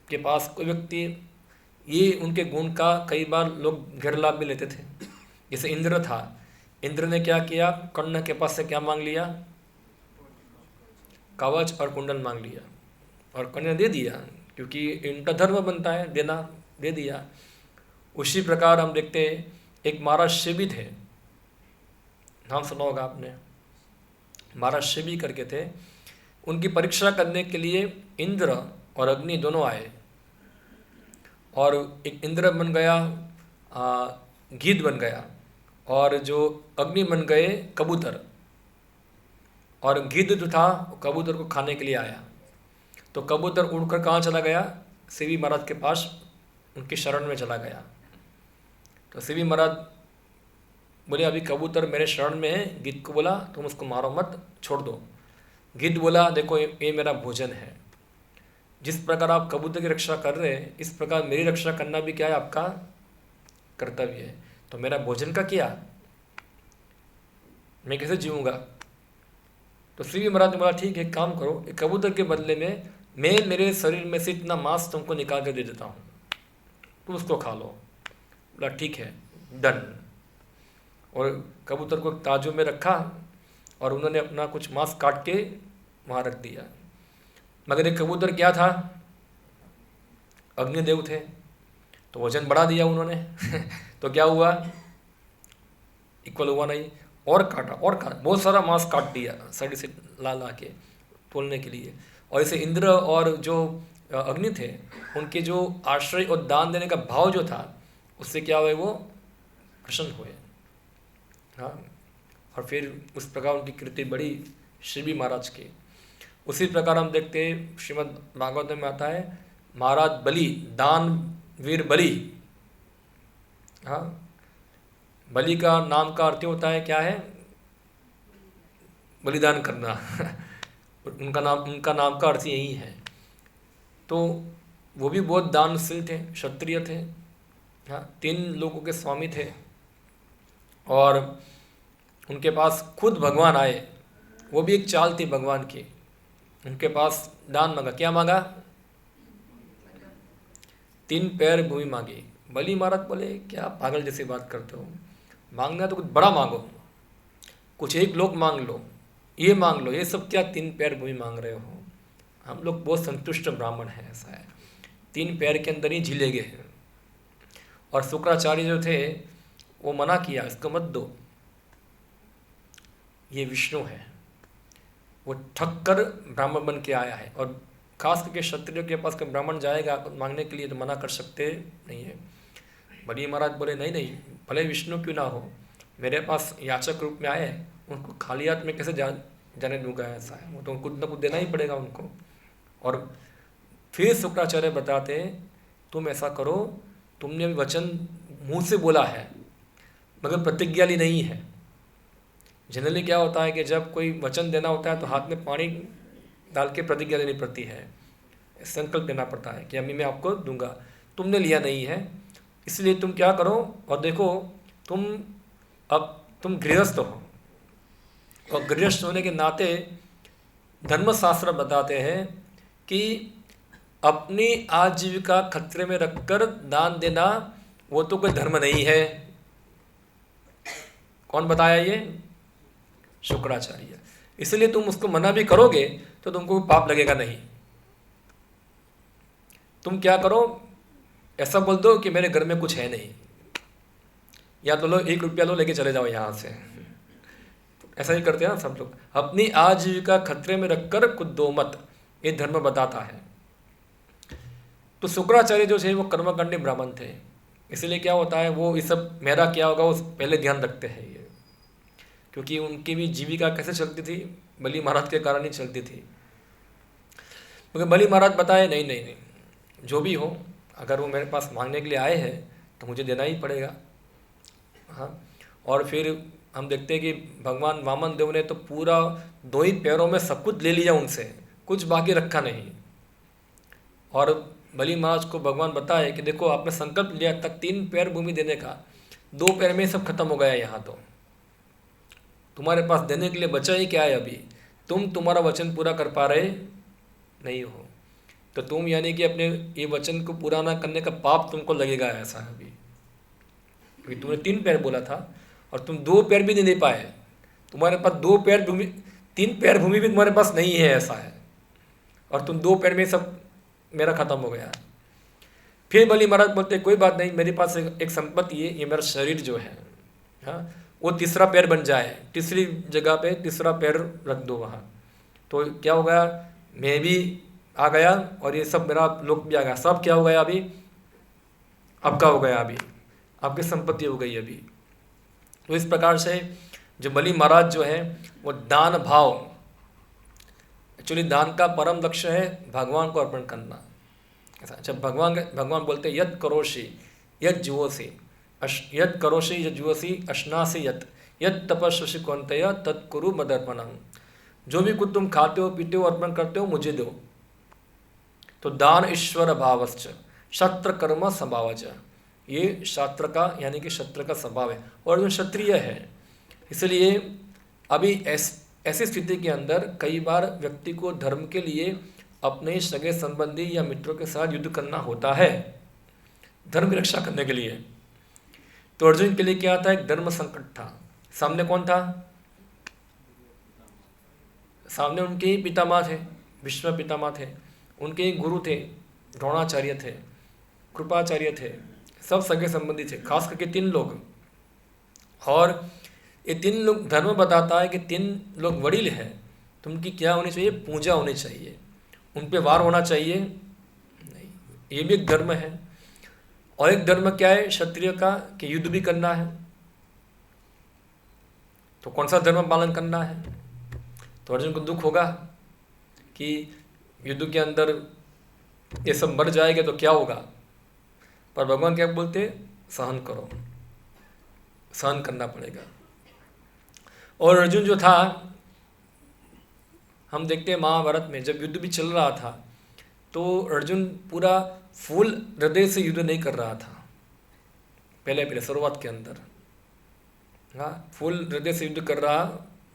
के पास कोई व्यक्ति, ये उनके गुण का कई बार लोग गैर लाभ भी लेते थे। जैसे इंद्र था, इंद्र ने क्या किया, कर्ण के पास से क्या मांग लिया, कवच और कुंडल मांग लिया, और कर्ण ने दे दिया, क्योंकि इनका धर्म बनता है देना, दे दिया। उसी प्रकार हम देखते एक महाराज शिवी थे, नाम सुना होगा आपने, महाराज शिवी करके थे। उनकी परीक्षा करने के लिए इंद्र और अग्नि दोनों आए, और एक इंद्र बन गया गीध बन गया, और जो अग्नि बन गए कबूतर, और गीध जो था वो कबूतर को खाने के लिए आया। तो कबूतर उड़कर कहाँ चला गया, शिवी महाराज के पास, उनकी शरण में चला गया। तो शिवी महाराज बोले अभी कबूतर मेरे शरण में है, गिद्ध को बोला तुम उसको मारो मत, छोड़ दो। गिद्ध बोला देखो ये मेरा भोजन है, जिस प्रकार आप कबूतर की रक्षा कर रहे हैं इस प्रकार मेरी रक्षा करना भी क्या है, आपका कर्तव्य है। तो मेरा भोजन का किया, मैं कैसे जीऊँगा। तो श्री महाराज ने बोला ठीक है काम करो, एक कबूतर के बदले में मैं मेरे शरीर में से इतना मांस तुमको निकाल कर दे देता हूँ, तुम उसको खा लो। बोला ठीक है डन। और कबूतर को ताजू में रखा और उन्होंने अपना कुछ मांस काट के वहाँ रख दिया। मगर एक कबूतर क्या था, अग्निदेव थे, तो वजन बढ़ा दिया उन्होंने तो क्या हुआ, इक्वल हुआ नहीं, और काटा और काटा, बहुत सारा मांस काट दिया शरीर से ला ला के तोलने के लिए। और ऐसे इंद्र और जो अग्नि थे उनके जो आश्रय और दान देने का भाव जो था उससे क्या हुए, वो प्रसन्न हुए। हाँ, और फिर उस प्रकार उनकी कृति बढ़ी शिवी महाराज की। उसी प्रकार हम देखते हैं श्रीमद् भागवत में आता है महाराज बलि, दान वीर बलि। हाँ, बलि का नाम का अर्थ होता है क्या है, बलिदान करना उनका नाम का अर्थ यही है। तो वो भी बहुत दानशील थे, क्षत्रिय थे। हाँ, 3 लोगों के स्वामी थे, और उनके पास खुद भगवान आए। वो भी एक चाल थी भगवान की, उनके पास दान मांगा, क्या मांगा, 3 पैर भूमि मांगी। बलि महाराज बोले क्या पागल जैसी बात करते हो, मांगना तो कुछ बड़ा मांगो, कुछ एक लोग मांग लो, ये मांग लो, ये सब क्या 3 पैर भूमि मांग रहे हो। हम लोग बहुत संतुष्ट ब्राह्मण हैं, ऐसा है, 3 पैर के अंदर ही झीले गए हैं। और शुक्राचार्य जो थे वो मना किया, इसको मत दो, ये विष्णु है, वो ठग कर ब्राह्मण बन के आया है। और खास करके क्षत्रिय के पास कोई ब्राह्मण जाएगा मांगने के लिए तो मना कर सकते नहीं है। बलि महाराज बोले नहीं नहीं, भले विष्णु क्यों ना हो, मेरे पास याचक रूप में आए, उनको खाली हाथ में कैसे जाने दूंगा, ऐसा है, वो तो कुछ ना कुछ देना ही पड़ेगा उनको। और फिर शुक्राचार्य बताते तुम ऐसा करो, तुमने अभी वचन मुंह से बोला है मगर प्रतिज्ञा ली नहीं है। जनरली क्या होता है कि जब कोई वचन देना होता है तो हाथ में पानी डाल के प्रतिज्ञा लेनी पड़ती है, संकल्प लेना पड़ता है कि अभी मैं आपको दूंगा। तुमने लिया नहीं है, इसलिए तुम क्या करो, और देखो तुम गृहस्थ हो, और गृहस्थ होने के नाते धर्मशास्त्र बताते हैं कि अपनी आजीविका खतरे में रखकर दान देना वो तो कोई धर्म नहीं है। कौन बताया ये? शुक्राचार्य। इसलिए तुम उसको मना भी करोगे तो तुमको पाप लगेगा नहीं। तुम क्या करो, ऐसा बोल दो कि मेरे घर में कुछ है नहीं, या तो लो 1 रुपया लो, लेके चले जाओ यहाँ से। ऐसा ही करते हैं ना सब लोग, अपनी आजीविका खतरे में रखकर खुद दो मत, ये धर्म बताता है। तो शुक्राचार्य जो थे वो कर्मकांडी ब्राह्मण थे, इसलिए क्या होता है वो ये सब मेरा क्या होगा वो पहले ध्यान रखते हैं ये, क्योंकि उनकी भी जीविका कैसे चलती थी, बलि महाराज के कारण ही चलती थी। मगर बलि महाराज बताए नहीं नहीं नहीं, जो भी हो, अगर वो मेरे पास मांगने के लिए आए हैं तो मुझे देना ही पड़ेगा। हाँ, और फिर हम देखते हैं कि भगवान वामन देव ने तो पूरा 2 ही पैरों में सब कुछ ले लिया उनसे, कुछ बाकी रखा नहीं। और बलि महाराज को भगवान बताए कि देखो आपने संकल्प लिया तक 3 पैर भूमि देने का, 2 पैर में सब खत्म हो गया, यहाँ तो तुम्हारे पास देने के लिए बचा ही क्या है अभी, तुम तुम्हारा वचन पूरा कर पा रहे नहीं हो, तो तुम यानी कि अपने ये वचन को पूरा ना करने का पाप तुमको लगेगा, ऐसा है अभी, क्योंकि तुमने 3 पैर बोला था और तुम 2 पैर भी नहीं दे पाए, तुम्हारे पास 2 पैर भूमि, 3 पैर भूमि भी तुम्हारे पास नहीं है, ऐसा है, और तुम 2 पैर में सब मेरा खत्म हो गया। फिर बलि महाराज बोलते कोई बात नहीं, मेरे पास एक संपत्ति है, ये मेरा शरीर जो है, हाँ, वो तीसरा पैर बन जाए, तीसरी जगह पे तीसरा पैर रख दो वहाँ, तो क्या हो गया, मैं भी आ गया और ये सब मेरा लोग भी आ गया, सब क्या हो गया अभी, आपका हो गया, अभी आपकी संपत्ति हो गई अभी। तो इस प्रकार से जो बलि महाराज जो है वो दान भाव, एक्चुअली दान का परम लक्ष्य है भगवान को अर्पण करना। ऐसा जब भगवान बोलते यत् करोषि यत् जुहोसि, यत् करोषि यत् जुहोसि अश्नासि यत् तपस्वसि कौन्तेय तत्कुरु मदर्पणम्, जो भी कुछ तुम खाते हो पीते हो अर्पण करते हो मुझे दो। तो दान ईश्वर भावश्च शस्त्र कर्म स्वभावच, ये शास्त्र का यानी कि शस्त्र का स्वभाव है, और जो क्षत्रिय है, इसलिए अभी ऐसी स्थिति के अंदर कई बार व्यक्ति को धर्म के लिए अपने सगे संबंधी या मित्रों के साथ युद्ध करना होता है, धर्म की रक्षा करने के लिए। तो अर्जुन के लिए क्या था, एक धर्म संकट था। सामने कौन था? सामने उनके ही पितामह थे, भीष्म पितामह थे, उनके ही गुरु थे, द्रोणाचार्य थे, कृपाचार्य थे, सब सगे संबंधी थे, खास करके 3 लोग। और ये 3 लोग, धर्म बताता है कि 3 लोग वडील हैं, तो उनकी क्या होनी चाहिए, पूजा होनी चाहिए, उन पे वार होना चाहिए नहीं, ये भी एक धर्म है। और एक धर्म क्या है क्षत्रिय का, कि युद्ध भी करना है। तो कौन सा धर्म पालन करना है? तो अर्जुन को दुख होगा कि युद्ध के अंदर ये सब मर जाएगा तो क्या होगा, पर भगवान क्या बोलते, सहन करो, सहन करना पड़ेगा। और अर्जुन जो था, हम देखते हैं महाभारत में जब युद्ध भी चल रहा था तो अर्जुन पूरा फुल हृदय से युद्ध नहीं कर रहा था, पहले शुरुआत के अंदर, हाँ, फुल हृदय से युद्ध कर रहा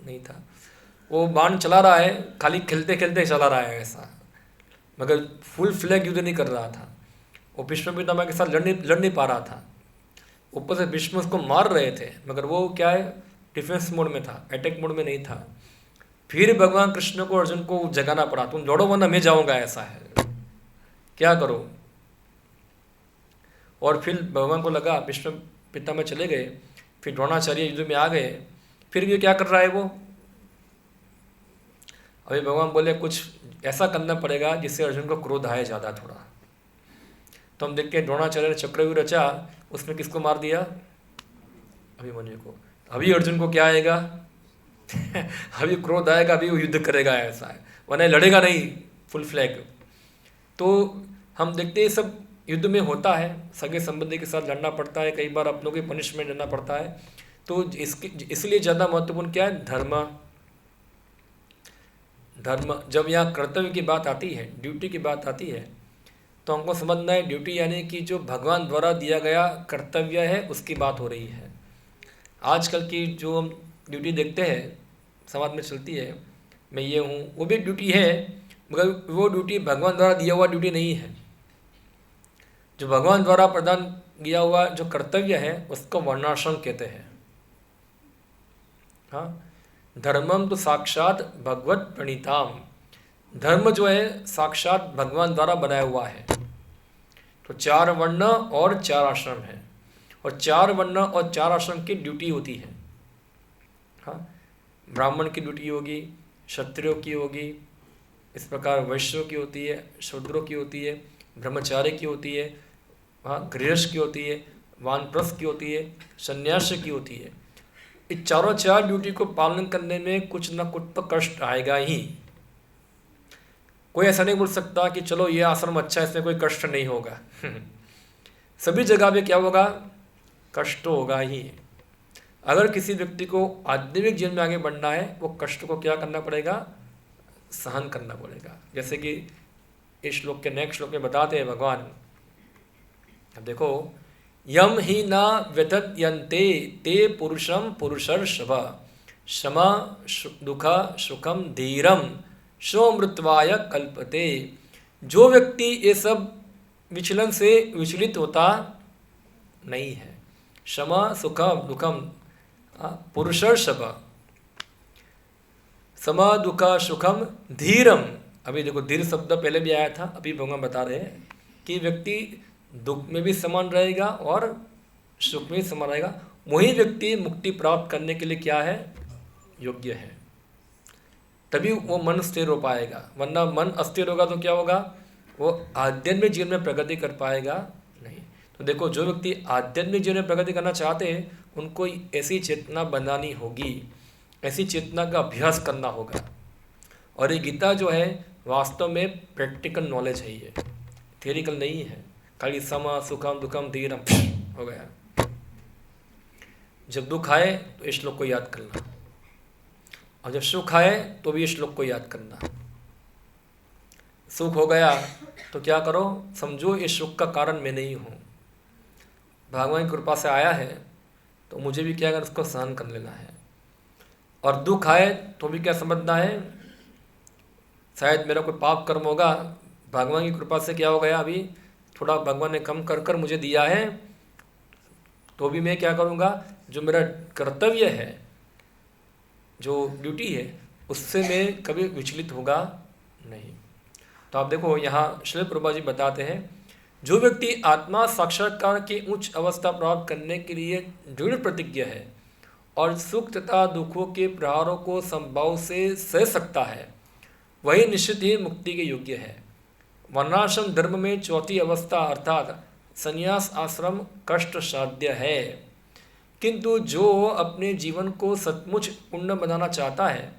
नहीं था। वो बाण चला रहा है, खाली खेलते खेलते चला रहा है ऐसा, मगर फुल फ्लैग युद्ध नहीं कर रहा था। वो भीष्म पितामह के साथ लड़ नहीं पा रहा था, ऊपर से भीष्म उसको मार रहे थे, मगर वो क्या है, डिफेंस मोड में था, अटैक मोड में नहीं था। फिर भगवान कृष्ण को अर्जुन को जगाना पड़ा, तुम लड़ो वरना मैं जाऊंगा, ऐसा है, क्या करो। और फिर भगवान को लगा, भीष्म पितामह चले गए, फिर द्रोणाचार्य युद्ध में आ गए, फिर भी क्या कर रहा है वो, अभी भगवान बोले कुछ ऐसा करना पड़ेगा जिससे अर्जुन को क्रोध आए ज़्यादा थोड़ा। तो हम देखते हैं द्रोणाचार्य ने चक्रव्यूह रचा, उसमें किसको मार दिया? अभिमन्यु को। अभी अर्जुन को क्या आएगा? अभी क्रोध आएगा, अभी वो युद्ध करेगा, ऐसा है, वरना लड़ेगा नहीं फुल फ्लैग। तो हम देखते हैं सब युद्ध में होता है, सगे संबंधी के साथ लड़ना पड़ता है, कई बार अपनों की पनिशमेंट देना पड़ता है। तो इसलिए ज़्यादा महत्वपूर्ण क्या है? धर्म। जब यहाँ कर्तव्य की बात आती है, ड्यूटी की बात आती है, तो हमको समझना है ड्यूटी यानी कि जो भगवान द्वारा दिया गया कर्तव्य है उसकी बात हो रही है। आजकल की जो हम ड्यूटी देखते हैं समाज में चलती है, मैं ये हूँ, वो भी ड्यूटी है, मगर वो ड्यूटी भगवान द्वारा दिया हुआ ड्यूटी नहीं है। जो भगवान द्वारा प्रदान किया हुआ जो कर्तव्य है उसको वर्णाश्रम कहते हैं। हाँ, धर्मम तो साक्षात भगवत प्रणीताम। धर्म जो है साक्षात भगवान द्वारा बनाया हुआ है। तो 4 वर्ण और 4 आश्रम है, और 4 वर्ण और 4 आश्रम की ड्यूटी होती है। हाँ, ब्राह्मण की ड्यूटी होगी, क्षत्रियों की होगी, इस प्रकार वैश्यों की होती है, शूद्रों की होती है, ब्रह्मचारी की होती है, हाँ, गृहस्थ की होती है, वानप्रस्थ की होती है, सन्यासी की होती है। इस चारों 4 ड्यूटी को पालन करने में कुछ ना कुछ तो कष्ट आएगा ही। कोई ऐसा नहीं बोल सकता कि चलो ये आश्रम अच्छा है, इसमें कोई कष्ट नहीं होगा। सभी जगह पे क्या होगा? कष्ट होगा ही। अगर किसी व्यक्ति को आध्यात्मिक जीवन में आगे बढ़ना है, वो कष्ट को क्या करना पड़ेगा? सहन करना पड़ेगा। जैसे कि इस श्लोक के नेक्स्ट श्लोक में बताते हैं भगवान, अब देखो, यम ही न व्यथयन्ते ते पुरुषम पुरुषर्षभ क्षमा दुखा सुखम धीरम सोमृत्वाय कल्पते। जो व्यक्ति ये सब विचलन से विचलित होता नहीं है, क्षमा सुखम दुखम पुरुषर्षभ, समा दुखा सुखम धीरम। अभी देखो धीर शब्द पहले भी आया था, अभी भगवान बता रहे हैं कि व्यक्ति दुख में भी समान रहेगा और सुख में भी समान रहेगा। वही व्यक्ति मुक्ति प्राप्त करने के लिए क्या है? योग्य है। तभी वो मन स्थिर हो पाएगा, वरना मन अस्थिर होगा तो क्या होगा? वो आध्यात्मिक जीवन में प्रगति कर पाएगा नहीं। तो देखो, जो व्यक्ति आध्यात्मिक जीवन में प्रगति करना चाहते हैं उनको ऐसी चेतना बनानी होगी, ऐसी चेतना का अभ्यास करना होगा। और ये गीता जो है वास्तव में प्रैक्टिकल नॉलेज है, ये थियरिकल नहीं है। खाली समा सुखम दुखम धीरम हो गया। जब दुख आए तो इस श्लोक को याद करना, और जब सुख आए तो भी इस श्लोक को याद करना। सुख हो गया तो क्या करो? समझो इस सुख का कारण मैं नहीं हूँ, भगवान की कृपा से आया है, तो मुझे भी क्या कर उसको सहन कर लेना है। और दुख आए तो भी क्या समझना है? शायद मेरा कोई पाप कर्म होगा, भगवान की कृपा से क्या हो गया, अभी थोड़ा भगवान ने कम कर कर मुझे दिया है, तो भी मैं क्या करूँगा? जो मेरा कर्तव्य है, जो ड्यूटी है, उससे मैं कभी विचलित होगा नहीं। तो आप देखो यहाँ श्री प्रभुपाद जी बताते हैं, जो व्यक्ति आत्मा साक्षात्कार की उच्च अवस्था प्राप्त करने के लिए दृढ़ प्रतिज्ञ है और सुख तथा दुखों के प्रहारों को संभाव से सह सकता है, वही निश्चित ही मुक्ति के योग्य है। वर्णाश्रम धर्म में चौथी अवस्था अर्थात संन्यास आश्रम कष्ट साध्य है, किंतु जो अपने जीवन को सचमुच पूर्ण बनाना चाहता है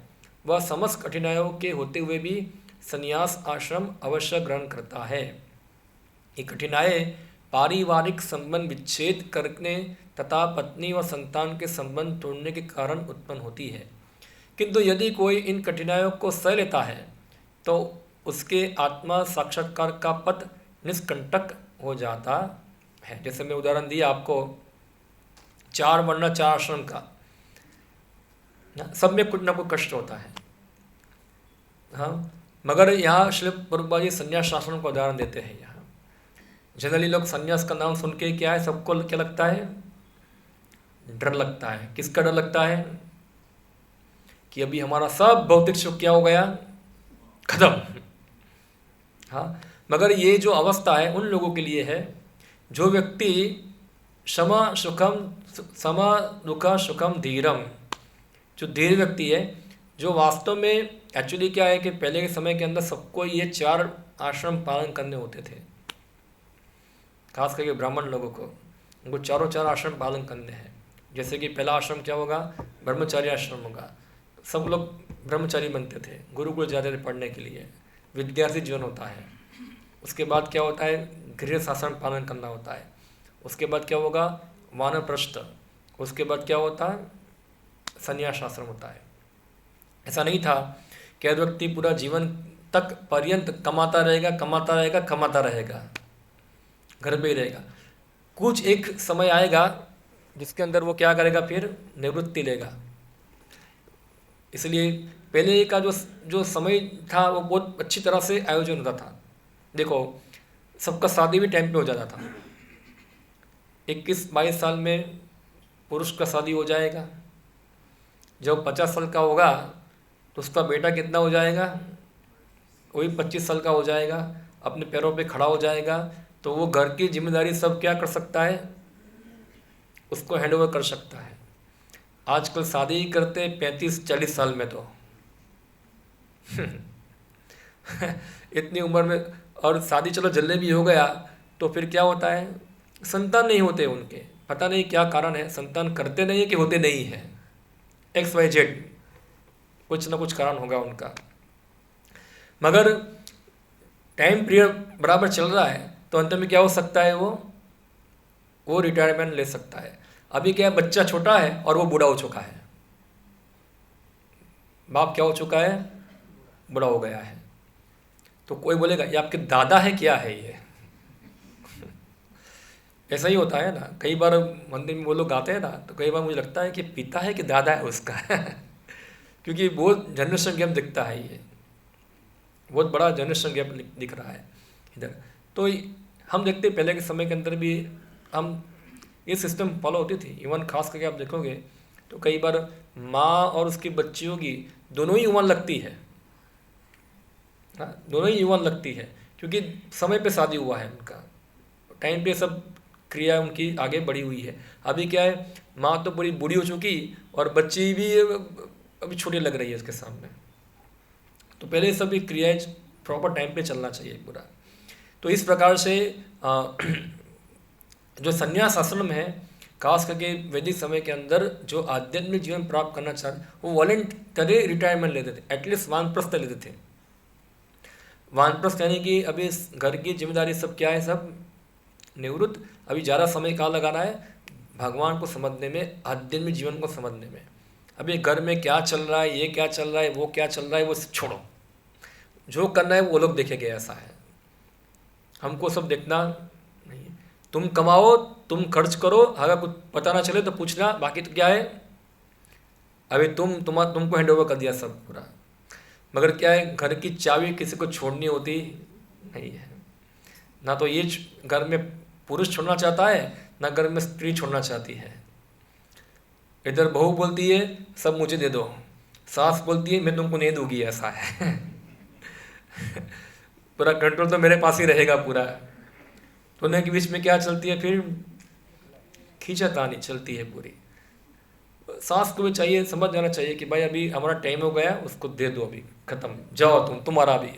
वह समस्त कठिनाइयों के होते हुए भी संन्यास आश्रम अवश्य ग्रहण करता है। ये कठिनाई पारिवारिक संबंध विच्छेद करने तथा पत्नी व संतान के संबंध तोड़ने के कारण उत्पन्न होती है, किंतु यदि कोई इन कठिनाइयों को सह लेता है तो उसके आत्मा साक्षात्कार का पथ निष्कंटक हो जाता है। जैसे मैं उदाहरण दिया आपको 4 वर्ण 4 आश्रम का, सब में कुछ ना कुछ कष्ट होता है। हाँ, मगर यहाँ श्री प्रभुपाद जी संन्यास आश्रम का उदाहरण देते हैं। यहाँ जनरली लोग संन्यास का नाम सुन के क्या है, सबको क्या लगता है? डर लगता है। किसका डर लगता है? कि अभी हमारा सब भौतिक सुख क्या हो गया? खत्म। हाँ, मगर ये जो अवस्था है उन लोगों के लिए है जो व्यक्ति क्षमा सुखम समा दुखा सुखम धीरम, जो धीर व्यक्ति है जो वास्तव में एक्चुअली क्या है कि पहले के समय के अंदर सबको ये 4 आश्रम पालन करने होते थे, खास करके ब्राह्मण लोगों को, उनको चारों 4 आश्रम पालन करने हैं। जैसे कि पहला आश्रम क्या होगा, ब्रह्मचारी आश्रम होगा, सब लोग ब्रह्मचारी बनते थे, गुरुकुल जाते थे पढ़ने के लिए, विद्यार्थी जीवन होता है। उसके बाद क्या होता है, गृहस्थ आश्रम पालन करना होता है। उसके बाद क्या होगा, वानप्रस्थ। उसके बाद क्या होता है, संन्यास आश्रम होता है। ऐसा नहीं था कि हर व्यक्ति पूरा जीवन तक पर्यंत कमाता रहेगा, कमाता रहेगा, कमाता रहेगा, घर पे ही रहेगा। कुछ एक समय आएगा जिसके अंदर वो क्या करेगा, फिर निवृत्ति लेगा। इसलिए पहले का जो समय था वो बहुत अच्छी तरह से आयोजन होता था। देखो, सबका शादी भी टाइम पे हो जाता था। 21-22 साल में पुरुष का शादी हो जाएगा, जब 50 साल का होगा तो उसका बेटा कितना हो जाएगा, वही 25 साल का हो जाएगा, अपने पैरों पे खड़ा हो जाएगा, तो वो घर की जिम्मेदारी सब क्या कर सकता है, उसको हैंड ओवर कर सकता है। आजकल शादी ही करते 35-40 साल में तो इतनी उम्र में, और शादी चलो जल्दी भी हो गया तो फिर क्या होता है, संतान नहीं होते उनके, पता नहीं क्या कारण है, संतान करते नहीं है कि होते नहीं है, XYZ कुछ ना कुछ कारण होगा उनका। मगर टाइम पीरियड बराबर चल रहा है तो अंत में क्या हो सकता है, वो रिटायरमेंट ले सकता है। अभी क्या है, बच्चा छोटा है और वो बूढ़ा हो चुका है, बाप क्या हो चुका है, बूढ़ा हो गया है। तो कोई बोलेगा ये आपके दादा है, क्या है ये ऐसा ही होता है ना, कई बार मंदिर में वो लोग गाते हैं ना, तो कई बार मुझे लगता है कि पिता है कि दादा है उसका क्योंकि बहुत जनरेशन गैप दिखता है, ये बहुत बड़ा जनरेशन गैप दिख रहा है इधर। तो हम देखते पहले के समय के अंदर भी हम ये सिस्टम फॉलो होती थी। इवन खास करके आप देखोगे तो कई बार माँ और उसकी बच्चियों की दोनों ही युवान लगती है, दोनों ही युवान लगती है, क्योंकि समय पे शादी हुआ है उनका, टाइम पे सब क्रिया उनकी आगे बढ़ी हुई है। अभी क्या है, माँ तो पूरी बूढ़ी हो चुकी और बच्ची भी अभी छोटी लग रही है उसके सामने। तो पहले सभी क्रियाएं प्रॉपर टाइम पे चलना चाहिए पूरा। तो इस प्रकार से जो संन्यास आश्रम है, खास करके वैदिक समय के अंदर जो आध्यात्मिक जीवन प्राप्त करना चाहते वो वॉलंटरी रिटायरमेंट लेते थे, एटलीस्ट वानप्रस्थ लेते थे। वानप्रस्थ यानी कि अभी घर की जिम्मेदारी सब क्या है, सब निवृत्त, अभी ज़्यादा समय कहाँ लगाना है, भगवान को समझने में, आध्यात्मिक जीवन को समझने में। अभी घर में क्या चल रहा है, ये क्या चल रहा है, वो क्या चल रहा है, वो छोड़ो, जो करना है वो लोग देखेंगे। ऐसा है, हमको सब देखना नहीं। तुम कमाओ, तुम खर्च करो, अगर कुछ पता ना चले तो पूछना, बाकी तो क्या है, अभी तुमको हैंड ओवर कर दिया सब पूरा। मगर क्या है, घर की चाबी किसी को छोड़नी होती नहीं है। ना तो ये घर में पुरुष छोड़ना चाहता है, ना घर में स्त्री छोड़ना चाहती है। इधर बहू बोलती है सब मुझे दे दो, सास बोलती है मैं तुमको नहीं दूंगी, ऐसा है पूरा कंट्रोल तो मेरे पास ही रहेगा पूरा। तो दोनों के बीच में क्या चलती है, फिर खींचातानी चलती है पूरी। सास को भी चाहिए, समझ जाना चाहिए कि भाई अभी हमारा टाइम हो गया, उसको दे दो, अभी खत्म, जाओ तुम्हारा भी,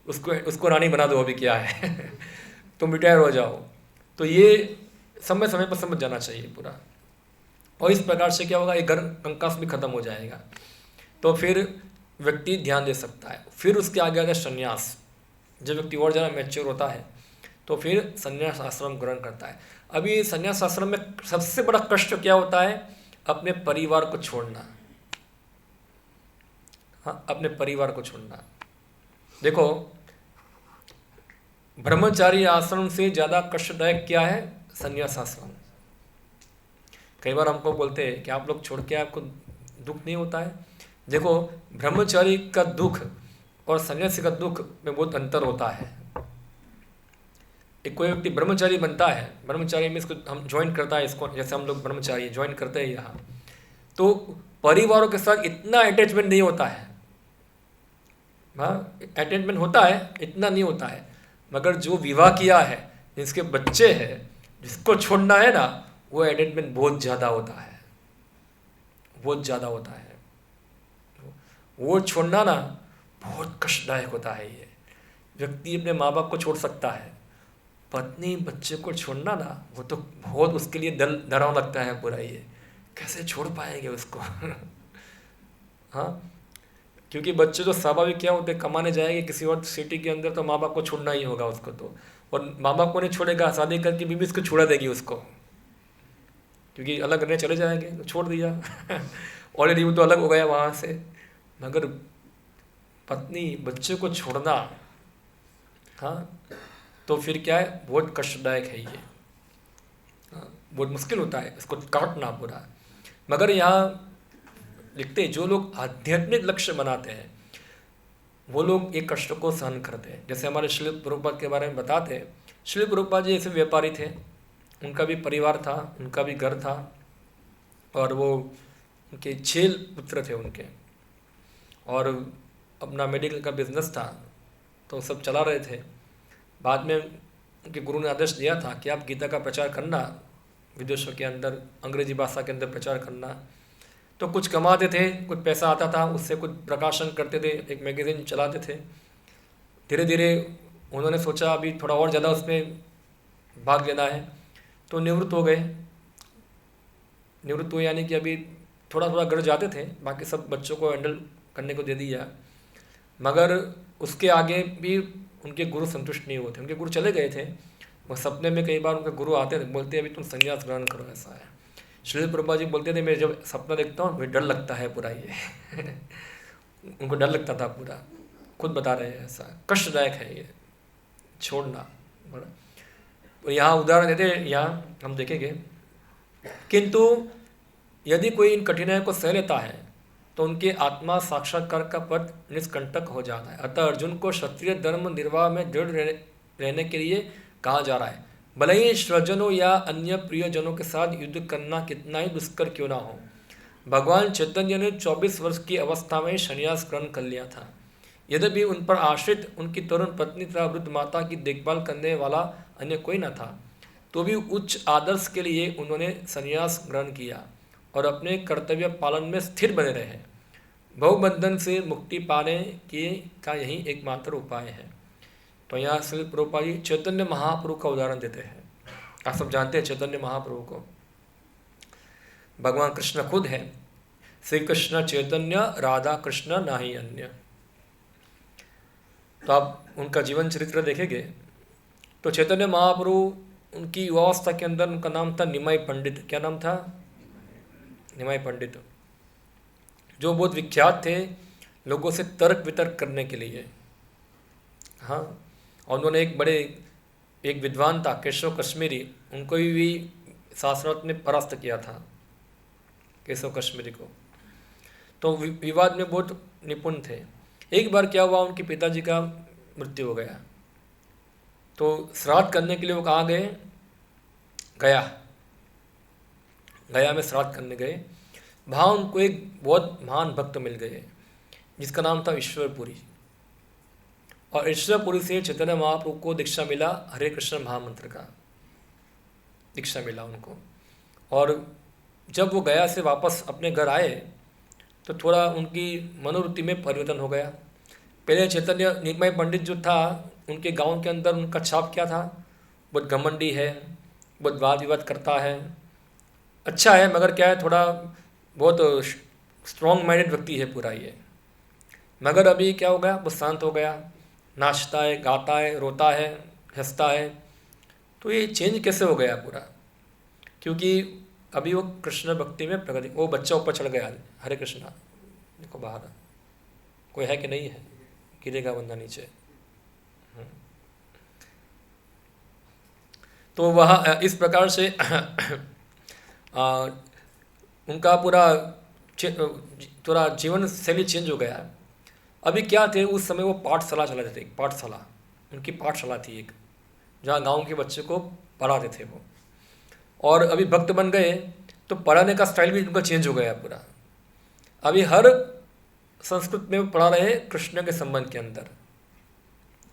उसको रानी बना दो, अभी क्या है तुम रिटायर हो जाओ। तो ये समय समय पर समझ जाना चाहिए पूरा। और इस प्रकार से क्या होगा, एक घर कंकास भी खत्म हो जाएगा। तो फिर व्यक्ति ध्यान दे सकता है। फिर उसके आगे आता है संन्यास। जब व्यक्ति और ज़्यादा मैच्योर होता है तो फिर संन्यास आश्रम ग्रहण करता है। अभी संन्यास आश्रम में सबसे बड़ा कष्ट क्या होता है, अपने परिवार को छोड़ना। हाँ, अपने परिवार को छोड़ना। देखो, ब्रह्मचारी आश्रम से ज़्यादा कष्टदायक क्या है, संन्यास आश्रम। कई बार हमको बोलते हैं कि आप लोग छोड़ के आपको दुख नहीं होता है। देखो, ब्रह्मचारी का दुख और सन्यासी का दुख में बहुत अंतर होता है। एक कोई व्यक्ति ब्रह्मचारी बनता है, ब्रह्मचारी में इसको हम ज्वाइन करता है, इसको जैसे हम लोग ब्रह्मचारी ज्वाइन करते हैं यहाँ, तो परिवारों के साथ इतना अटैचमेंट नहीं होता है। हाँ, अटैचमेंट होता है, इतना नहीं होता है। मगर जो विवाह किया है, जिसके बच्चे हैं, जिसको छोड़ना है ना, वो अटैचमेंट बहुत ज़्यादा होता है, बहुत ज़्यादा होता है। वो छोड़ना ना बहुत कष्टदायक होता है। ये व्यक्ति अपने माँ बाप को छोड़ सकता है, पत्नी बच्चे को छोड़ना ना वो तो बहुत उसके लिए डरावना लगता है पूरा। ये कैसे छोड़ पाएंगे उसको हाँ, क्योंकि बच्चे तो स्वाभाविक क्या होते, कमाने जाएंगे किसी और सिटी के अंदर तो माँ बाप को छोड़ना ही होगा उसको तो। और माँ बाप को नहीं छोड़ेगा, शादी करके बीबी इसको छोड़ा देगी उसको, क्योंकि अलग रहने चले जाएंगे तो छोड़ दिया ऑलरेडी वो तो अलग हो गया वहाँ से। मगर पत्नी बच्चे को छोड़ना, हाँ, तो फिर क्या है, बहुत कष्टदायक है ये। हाँ, बहुत मुश्किल होता है इसको काटना पूरा। मगर यहाँ लिखते जो लोग आध्यात्मिक लक्ष्य बनाते हैं वो लोग एक कष्ट को सहन करते हैं। जैसे हमारे श्रील प्रभुपाद के बारे में बताते हैं, श्रील प्रभुपाद जी ऐसे व्यापारी थे, उनका भी परिवार था, उनका भी घर था, और वो उनके 6 पुत्र थे उनके, और अपना मेडिकल का बिजनेस था, तो सब चला रहे थे। बाद में उनके गुरु ने आदेश दिया था कि आप गीता का प्रचार करना, विदेशों के अंदर अंग्रेजी भाषा के अंदर प्रचार करना। तो कुछ कमाते थे, कुछ पैसा आता था, उससे कुछ प्रकाशन करते थे, एक मैगज़ीन चलाते थे। धीरे धीरे उन्होंने सोचा अभी थोड़ा और ज़्यादा उसमें भाग लेना है, तो निवृत्त हो गए। निवृत्त हुए यानी कि अभी थोड़ा थोड़ा घर जाते थे, बाकी सब बच्चों को हैंडल करने को दे दिया। मगर उसके आगे भी उनके गुरु संतुष्ट नहीं हुए थे, उनके गुरु चले गए थे। वो सपने में कई बार उनके गुरु आते थे, बोलते अभी तुम संन्यास ग्रहण करो, ऐसा है। श्रील प्रभुपाद जी बोलते थे मैं जब सपना देखता हूँ मुझे डर लगता है पूरा ये उनको डर लगता था पूरा, खुद बता रहे हैं ऐसा कष्टदायक है ये छोड़ना बड़ा। और यहाँ उदाहरण देते हैं, यहाँ हम देखेंगे, किंतु यदि कोई इन कठिनाइयों को सह लेता है तो उनके आत्मा साक्षात्कार का पद निष्कंटक हो जाता है। अतः अर्जुन को क्षत्रिय धर्म निर्वाह में दृढ़ रहने के लिए कहा जा रहा है, भले ही स्वजनों या अन्य प्रियजनों के साथ युद्ध करना कितना ही दुष्कर क्यों ना हो। भगवान चैतन्य ने 24 वर्ष की अवस्था में संन्यास ग्रहण कर लिया था। यद्यपि उन पर आश्रित उनकी तरुण पत्नी तथा वृद्ध माता की देखभाल करने वाला अन्य कोई न था, तो भी उच्च आदर्श के लिए उन्होंने संन्यास ग्रहण किया और अपने कर्तव्य पालन में स्थिर बने रहे। भवबंधन से मुक्ति पाने के का यही एकमात्र उपाय है। तो यहाँ श्री प्रभुपाद जी चैतन्य महाप्रभु का उदाहरण देते हैं। आप सब जानते हैं चैतन्य महाप्रभु को, भगवान कृष्ण खुद है, श्री कृष्ण चैतन्य राधा कृष्ण नाही अन्य। तो आप उनका जीवन चरित्र देखेंगे तो चैतन्य महाप्रभु उनकी युवावस्था के अंदर उनका नाम था निमाई पंडित। क्या नाम था? निमाई पंडित, जो बहुत विख्यात थे लोगों से तर्क वितर्क करने के लिए। हाँ, और उन्होंने एक विद्वान था केशव कश्मीरी, उनको भी शास्त्रार्थ में परास्त किया था, केशव कश्मीरी को। तो विवाद में बहुत निपुण थे। एक बार क्या हुआ, उनके पिताजी का मृत्यु हो गया, तो श्राद्ध करने के लिए वो कहाँ गए? गया में श्राद्ध करने गए। वहाँ उनको एक बहुत महान भक्त मिल गए जिसका नाम था ईश्वरपुरी, और ईश्वरपुरी से चैतन्य महाप्रभु को दीक्षा मिला, हरे कृष्ण महामंत्र का दीक्षा मिला उनको। और जब वो गया से वापस अपने घर आए तो थोड़ा उनकी मनोवृत्ति में परिवर्तन हो गया। पहले चैतन्य निमाई पंडित जो था, उनके गांव के अंदर उनका छाप क्या था? बहुत घमंडी है, बहुत वाद विवाद करता है, अच्छा है मगर क्या है, थोड़ा बहुत स्ट्रॉन्ग माइंडेड व्यक्ति है पूरा ये। मगर अभी क्या हो गया, वो शांत हो गया, नाचता है, गाता है, रोता है, हंसता है। तो ये चेंज कैसे हो गया पूरा? क्योंकि अभी वो कृष्ण भक्ति में प्रगति, वो बच्चा ऊपर चढ़ गया। हरे कृष्णा, देखो बाहर कोई है कि नहीं है? गिरेगा बंदा नीचे। तो वह इस प्रकार से उनका पूरा जीवन शैली चेंज हो गया। अभी क्या थे, उस समय वो पाठशाला चलाते थे, एक पाठशाला, उनकी पाठशाला थी एक, जहाँ गांव के बच्चे को पढ़ाते थे वो। और अभी भक्त बन गए तो पढ़ाने का स्टाइल भी उनका चेंज हो गया पूरा। अभी हर संस्कृत में पढ़ा रहे कृष्ण के संबंध के अंदर,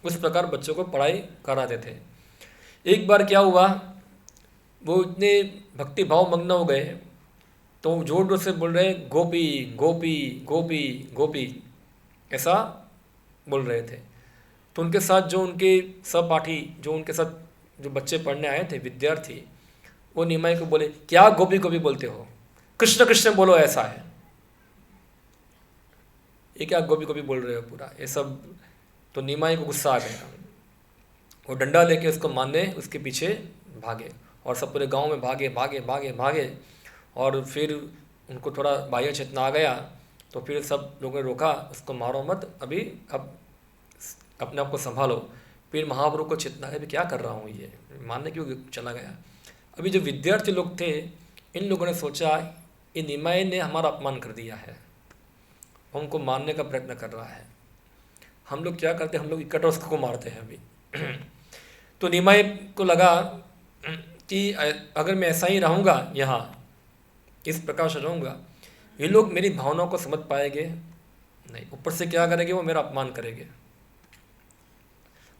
उस प्रकार बच्चों को पढ़ाई कराते थे। एक बार क्या हुआ, वो इतने भक्ति भाव मग्न हो गए तो जोर जोर से बोल रहे गोपी गोपी गोपी गोपी, ऐसा बोल रहे थे। तो उनके साथ जो उनके सहपाठी, जो उनके साथ जो बच्चे पढ़ने आए थे, विद्यार्थी, वो निमाई को बोले, क्या गोपी गोपी बोलते हो, कृष्ण कृष्ण बोलो, ऐसा है, ये क्या गोपी गोपी बोल रहे हो पूरा ये सब। तो निमाई को गुस्सा आ गया, वो डंडा लेके उसको मारने उसके पीछे भागे, और सब पूरे गांव में भागे भागे भागे भागे। और फिर उनको थोड़ा बाह्य चेतना आ गया, तो फिर सब लोगों ने रोका, उसको मारो मत, अभी अब अपने आप को संभालो। फिर महाप्रभु को चेतना है, अभी क्या कर रहा हूँ, ये मारने क्यों चला गया। अभी जो विद्यार्थी लोग थे, इन लोगों ने सोचा ये निमाई ने हमारा अपमान कर दिया है, उनको मारने का प्रयत्न कर रहा है। हम लोग क्या करते हैं, हम लोग इकट्ठा उसको मारते हैं अभी। तो निमाई को लगा कि अगर मैं ऐसा ही रहूँगा, यहाँ इस प्रकार से रहूँगा, ये लोग मेरी भावनाओं को समझ पाएंगे नहीं, ऊपर से क्या करेंगे, वो मेरा अपमान करेंगे,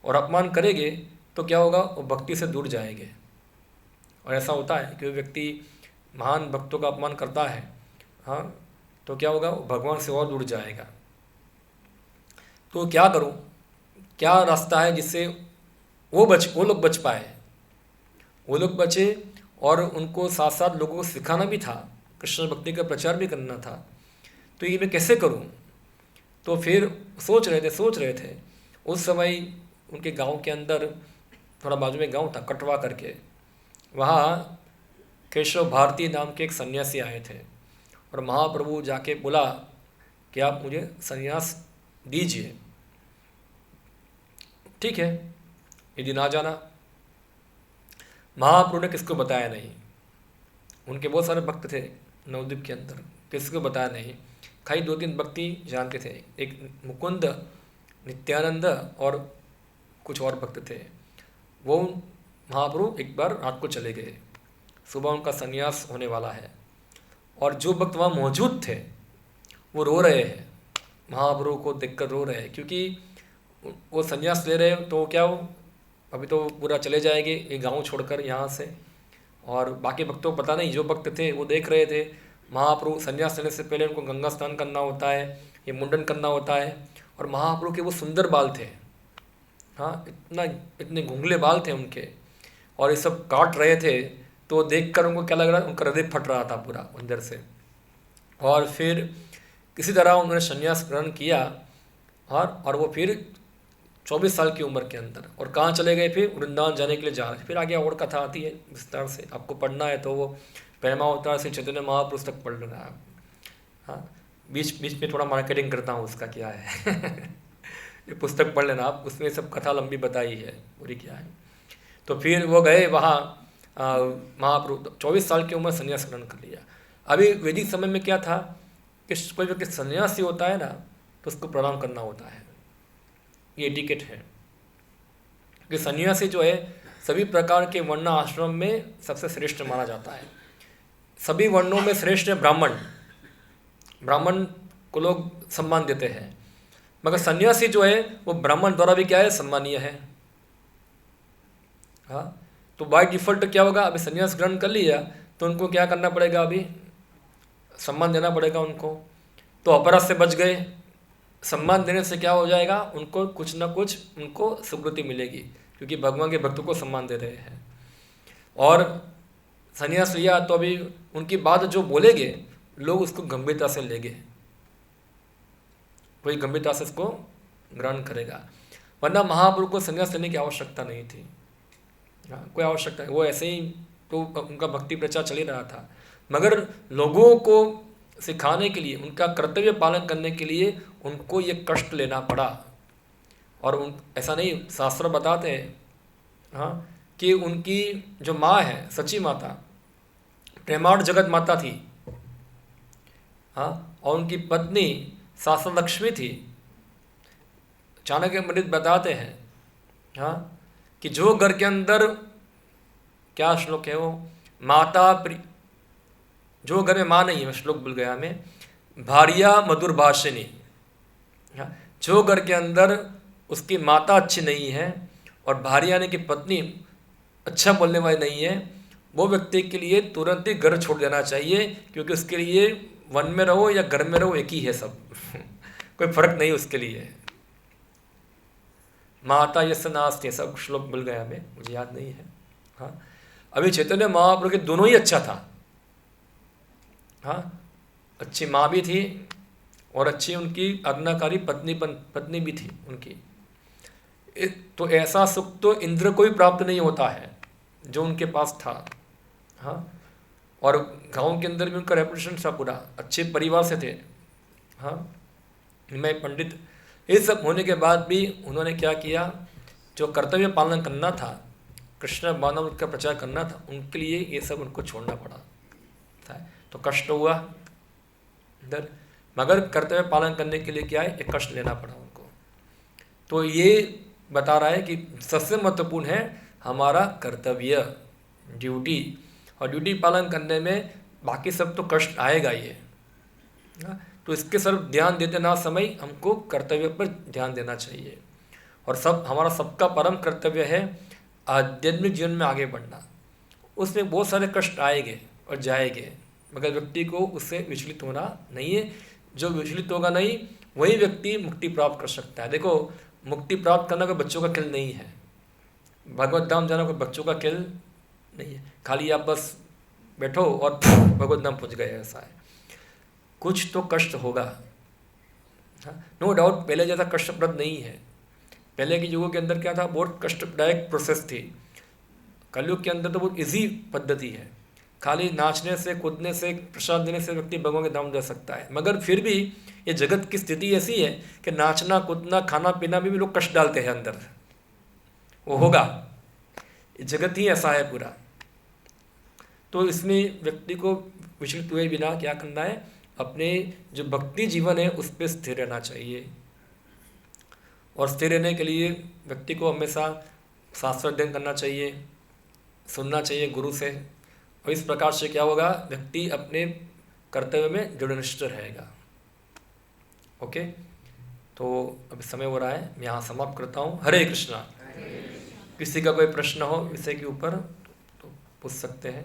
और अपमान करेंगे तो क्या होगा, वो भक्ति से दूर जाएंगे। और ऐसा होता है कि वो व्यक्ति महान भक्तों का अपमान करता है, हाँ, तो क्या होगा, वो भगवान से और दूर जाएगा। तो क्या करूं, क्या रास्ता है जिससे वो लोग बच पाए, वो लोग बचे, और उनको साथ साथ लोगों को सिखाना भी था, कृष्ण भक्ति का प्रचार भी करना था। तो ये मैं कैसे करूं। तो फिर सोच रहे थे। उस समय उनके गांव के अंदर, थोड़ा बाजू में गांव था कटवा करके, वहाँ केशव भारती नाम के एक सन्यासी आए थे, और महाप्रभु जाके बोला कि आप मुझे सन्यास दीजिए। ठीक है, यदि ना जाना। महाप्रभु ने किसको बताया नहीं, उनके बहुत सारे भक्त थे नवद्वीप के अंदर, किसको बताया नहीं, खाली 2-3 व्यक्ति जानते थे, एक मुकुंद, नित्यानंद और कुछ और भक्त थे। वो महाप्रभु एक बार रात को चले गए, सुबह उनका संन्यास होने वाला है, और जो भक्त वहाँ मौजूद थे वो रो रहे हैं, महाप्रभु को देखकर रो रहे हैं, क्योंकि वो संन्यास ले रहे हैं तो क्या हो, अभी तो पूरा चले जाएंगे ये गांव छोड़कर यहाँ से। और बाकी भक्तों को पता नहीं, जो भक्त थे वो देख रहे थे महाप्रभु संन्यास लेने से पहले उनको गंगा स्नान करना होता है, ये मुंडन करना होता है, और महाप्रभु के वो सुंदर बाल थे, हाँ, इतने घुंघले बाल थे उनके, और ये सब काट रहे थे। तो देखकर उनको क्या लग रहा, उनका हृदय फट रहा था पूरा अंदर से। और फिर किसी तरह उन्होंने संन्यास ग्रहण किया, और वो फिर 24 साल की उम्र के अंदर, और कहाँ चले गए, फिर वृंदावन जाने के लिए जा रहे। फिर आगे और कथा आती है विस्तार से, आपको पढ़ना है तो वो प्रेमावतार से चैतन्य महापुरुष तक पढ़ लेना है। हाँ, बीच बीच में थोड़ा मार्केटिंग करता हूँ उसका क्या है। ये पुस्तक पढ़ लेना आप, उसमें सब कथा लंबी बताई है पूरी क्या है। तो फिर वो गए वहाँ, महाप्रभु 24 साल की उम्र संन्यास ग्रहण कर लिया। अभी वैदिक समय में क्या था कि कोई व्यक्ति सन्यासी होता है ना, तो उसको प्रणाम करना होता है, ये एटिकेट है कि सन्यासी जो है सभी प्रकार के वर्ण आश्रम में सबसे श्रेष्ठ माना जाता है। सभी वर्णों में श्रेष्ठ है ब्राह्मण, ब्राह्मण को लोग सम्मान देते हैं, मगर सन्यासी जो है वो ब्राह्मण द्वारा भी क्या है, सम्मानीय है। हाँ, तो बाय डिफॉल्ट क्या होगा, अभी सन्यास ग्रहण कर लिया तो उनको क्या करना पड़ेगा, अभी सम्मान देना पड़ेगा उनको। तो अपराध से बच गए, सम्मान देने से क्या हो जाएगा, उनको कुछ ना कुछ उनको सुकृति मिलेगी, क्योंकि भगवान के भक्तों को सम्मान दे रहे हैं। और संन्यास लिया तो अभी उनकी बात जो बोलेंगे लोग उसको गंभीरता से लेंगे, कोई गंभीरता से इसको ग्रहण करेगा, वरना महाप्रभु को संन्यास लेने की आवश्यकता नहीं थी। कोई आवश्यकता नहीं, वो ऐसे ही तो उनका भक्ति प्रचार चल ही रहा था, मगर लोगों को सिखाने के लिए, उनका कर्तव्य पालन करने के लिए उनको ये कष्ट लेना पड़ा। और ऐसा नहीं, शास्त्र बताते हैं हाँ कि उनकी जो माँ है सची माता, प्रेमार्थ जगत माता थी, हाँ, और उनकी पत्नी शास्त्र लक्ष्मी थी। चाणक्य पंडित बताते हैं हाँ कि जो घर के अंदर, क्या श्लोक है वो, माता जो घर में माँ नहीं है, श्लोक भूल गया मैं, भार्या मधुर भाषिनी, जो घर के अंदर उसकी माता अच्छी नहीं है और भार्या यानी कि पत्नी अच्छा बोलने वाली नहीं है, वो व्यक्ति के लिए तुरंत ही घर छोड़ देना चाहिए, क्योंकि उसके लिए वन में रहो या घर में रहो एक ही है सब। कोई फर्क नहीं उसके लिए। माता यस्य नास्ति, सब श्लोक मिल गया हमें, मुझे याद नहीं है। हाँ, अभी चैतन्य महाप्रभु के दोनों ही अच्छा था। हाँ, अच्छी माँ भी थी और अच्छी उनकी आज्ञाकारी पत्नी भी थी उनकी। तो ऐसा सुख तो इंद्र को भी प्राप्त नहीं होता है जो उनके पास था। हाँ, और गांव के अंदर भी उनका रेपुटेशन था पूरा, अच्छे परिवार से थे। हाँ, मैं पंडित, ये सब होने के बाद भी उन्होंने क्या किया, जो कर्तव्य पालन करना था, कृष्ण भावनामृत का प्रचार करना था, उनके लिए ये सब उनको छोड़ना पड़ा था। तो कष्ट हुआ इधर, मगर कर्तव्य पालन करने के लिए क्या है, एक कष्ट लेना पड़ा उनको। तो ये बता रहा है कि सबसे महत्वपूर्ण है हमारा कर्तव्य, ड्यूटी, और ड्यूटी पालन करने में बाकी सब तो कष्ट आएगा ही है। तो इसके सिर्फ ध्यान देते ना समय हमको कर्तव्य पर ध्यान देना चाहिए। और सब हमारा सबका परम कर्तव्य है आध्यात्मिक जीवन में आगे बढ़ना। उसमें बहुत सारे कष्ट आएंगे और जाएंगे, मगर व्यक्ति को उससे विचलित होना नहीं है। जो विचलित होगा नहीं, वही व्यक्ति मुक्ति प्राप्त कर सकता है। देखो, मुक्ति प्राप्त करना कोई बच्चों का खेल नहीं है, भगवत धाम जाना कोई बच्चों का खेल नहीं है। खाली आप बस बैठो और भगवत धाम पहुँच गए, ऐसा है। कुछ तो कष्ट होगा, नो डाउट। पहले जैसा कष्टप्रद नहीं है। पहले के युगों के अंदर क्या था, बहुत कष्टदायक प्रोसेस थी। कलयुग के अंदर तो बहुत इजी पद्धति है, खाली नाचने से, कूदने से, प्रसाद देने से व्यक्ति भगवान के धाम जा सकता है। मगर फिर भी ये जगत की स्थिति ऐसी है कि नाचना, कूदना, खाना पीना में भी लोग कष्ट डालते हैं अंदर। वो होगा, ये जगत ही ऐसा है पूरा। तो इसमें व्यक्ति को विचलित हुए बिना क्या करना है, अपने जो भक्ति जीवन है उस पर स्थिर रहना चाहिए। और स्थिर रहने के लिए व्यक्ति को हमेशा शास्त्र अध्ययन करना चाहिए, सुनना चाहिए गुरु से। और इस प्रकार से क्या होगा, व्यक्ति अपने कर्तव्य में दृढ़निष्ठ रहेगा। ओके, तो अब समय हो रहा है, मैं यहाँ समाप्त करता हूँ। हरे कृष्णा। किसी का कोई प्रश्न हो विषय के ऊपर तो पूछ सकते हैं।